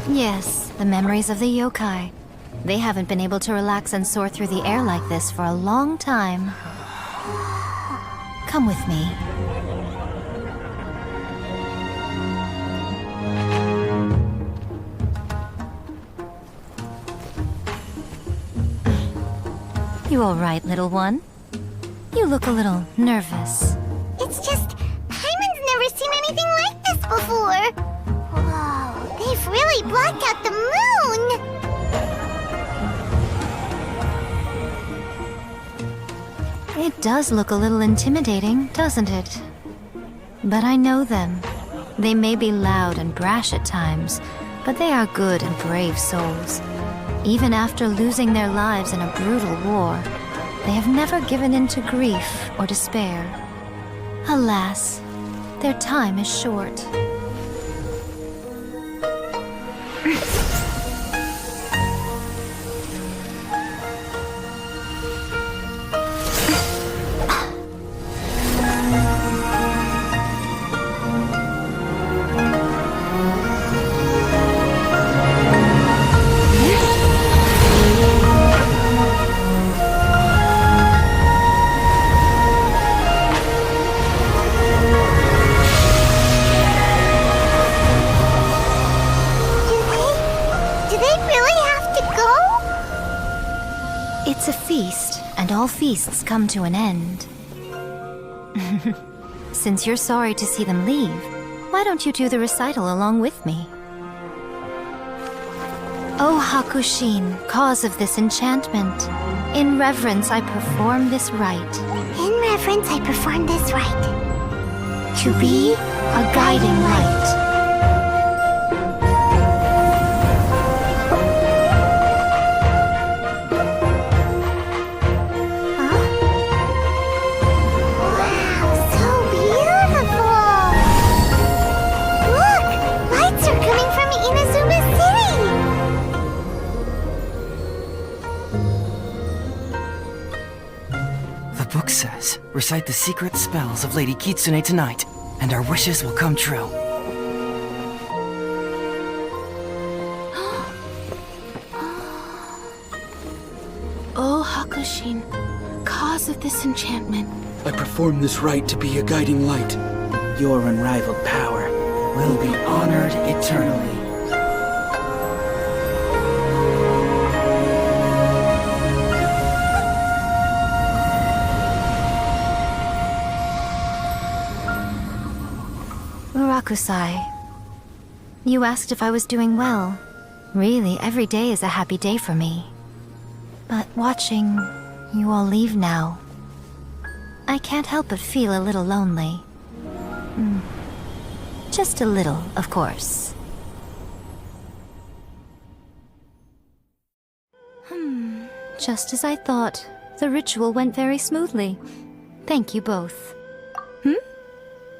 Yes, the memories of the yokai. They haven't been able to relax and soar through the air like this for a long time. Come with me. You all right, little one? You look a little nervous. It's just, Paimon's never seen anything like this before! Whoa, they've really blocked out the moon! It does look a little intimidating, doesn't it? But I know them. They may be loud and brash at times, but they are good and brave souls. Even after losing their lives in a brutal war, they have never given in to grief or despair. Alas, their time is short. It's a feast, and all feasts come to an end. Since you're sorry to see them leave, why don't you do the recital along with me? O Hakushin, cause of this enchantment, in reverence I perform this rite. In reverence I perform this rite. To be a guiding light. Says, recite the secret spells of Lady Kitsune tonight, and our wishes will come true. O Hakushin, cause of this enchantment. I perform this rite to be a guiding light. Your unrivaled power, will be honored eternally. Murakusai, you asked if I was doing well. Really, every day is a happy day for me. But watching you all leave now, I can't help but feel a little lonely. Just a little, of course. Just as I thought, the ritual went very smoothly. Thank you both.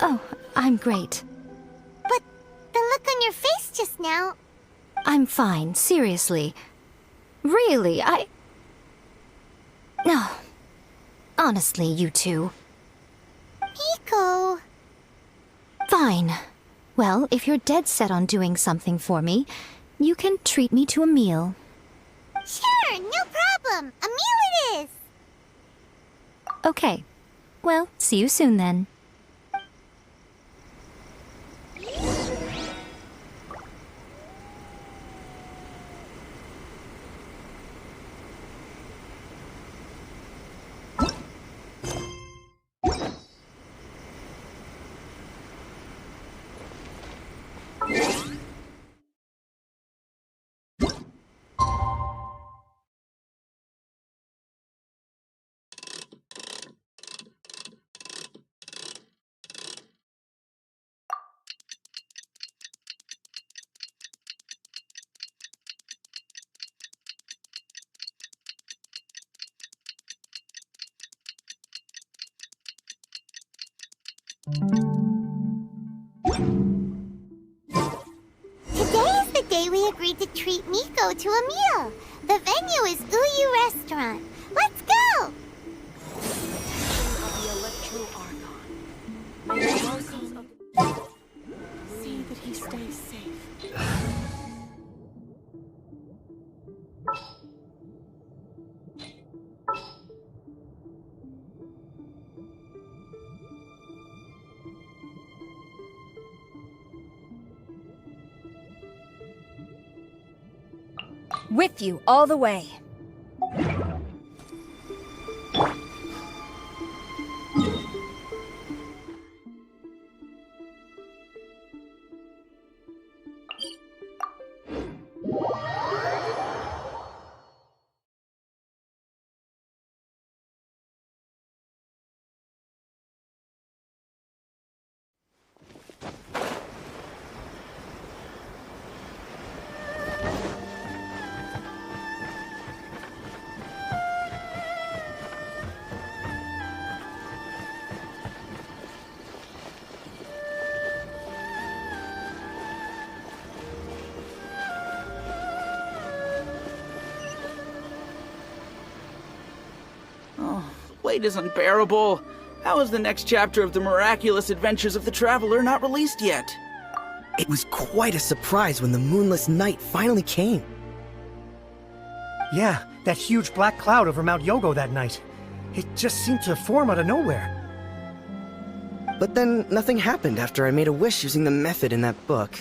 Oh, I'm great. But the look on your face just now... I'm fine, seriously. Really, No. Honestly, you two. Miko... Fine. Well, if you're dead set on doing something for me, you can treat me to a meal. Sure, no problem. A meal it is. Okay. Well, see you soon then. Today is the day we agreed to treat Miko to a meal. The venue is Uyu Restaurant. Let's go! See that he stays safe. With you all the way. Wait is unbearable. How is the next chapter of the miraculous adventures of the Traveler not released yet? It was quite a surprise when the moonless night finally came. Yeah, that huge black cloud over Mount Yogo that night. It just seemed to form out of nowhere. But then nothing happened after I made a wish using the method in that book.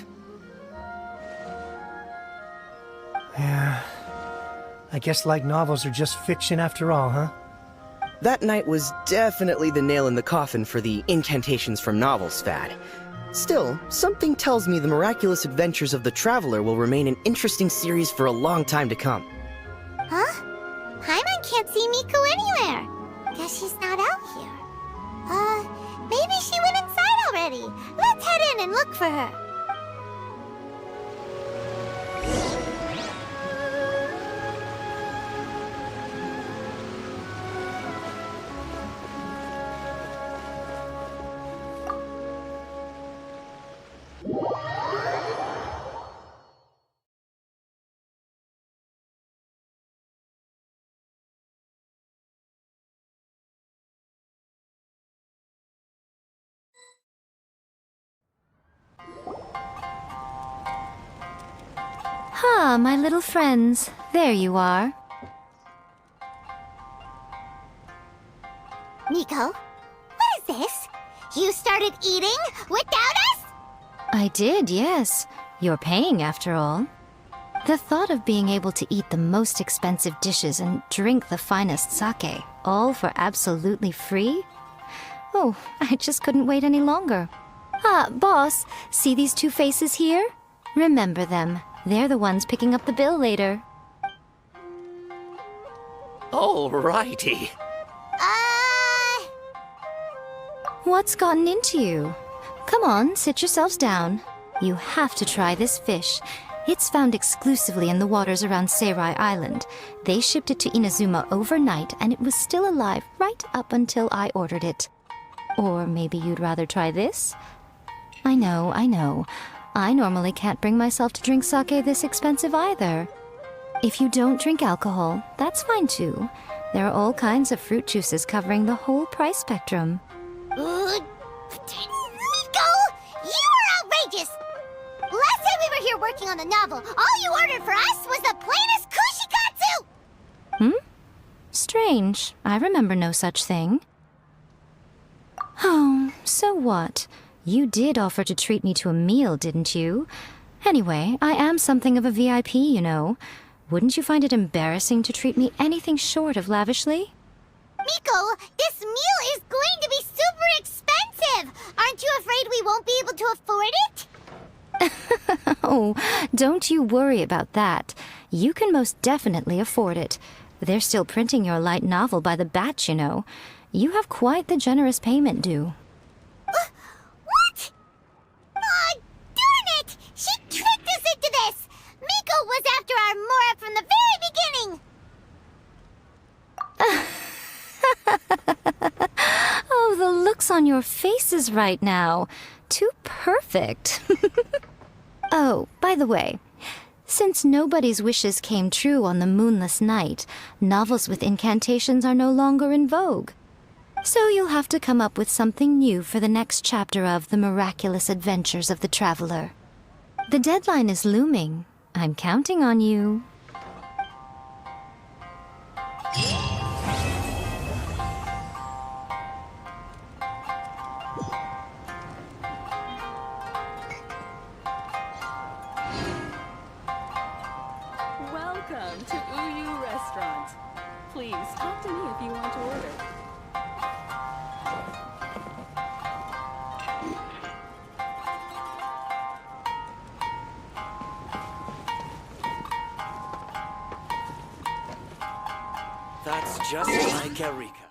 Yeah. I guess light novels are just fiction after all, huh? That night was definitely the nail in the coffin for the incantations from novels fad. Still, something tells me the miraculous adventures of the Traveler will remain an interesting series for a long time to come. Huh? Paimon can't see Miko anywhere. Guess she's not out here. Maybe she went inside already. Let's head in and look for her. Ah, my little friends. There you are. Miko, what is this? You started eating without us? I did, yes. You're paying after all. The thought of being able to eat the most expensive dishes and drink the finest sake, all for absolutely free? Oh, I just couldn't wait any longer. Ah, boss, see these two faces here? Remember them. They're the ones picking up the bill later. Alrighty. What's gotten into you? Come on, sit yourselves down. You have to try this fish. It's found exclusively in the waters around Seirai Island. They shipped it to Inazuma overnight, and it was still alive right up until I ordered it. Or maybe you'd rather try this? I know. I normally can't bring myself to drink sake this expensive either. If you don't drink alcohol, that's fine too. There are all kinds of fruit juices covering the whole price spectrum. Miko! You are outrageous! Last time we were here working on the novel, all you ordered for us was the plainest kushikatsu! Strange. I remember no such thing. Oh, so what? You did offer to treat me to a meal, didn't you? Anyway, I am something of a VIP, you know. Wouldn't you find it embarrassing to treat me anything short of lavishly? Miko, this meal is going to be super expensive! Aren't you afraid we won't be able to afford it? Oh, don't you worry about that. You can most definitely afford it. They're still printing your light novel by the batch, you know. You have quite the generous payment due. What? Aw, darn it! She tricked us into this! Miko was after our Mora from the very beginning! Oh, the looks on your faces right now. Too perfect. Oh, by the way, since nobody's wishes came true on the moonless night, novels with incantations are no longer in vogue. So you'll have to come up with something new for the next chapter of The Miraculous Adventures of the Traveler. The deadline is looming. I'm counting on you. Welcome to Uyu Restaurant. Please talk to me if you want to order. That's just like Erika.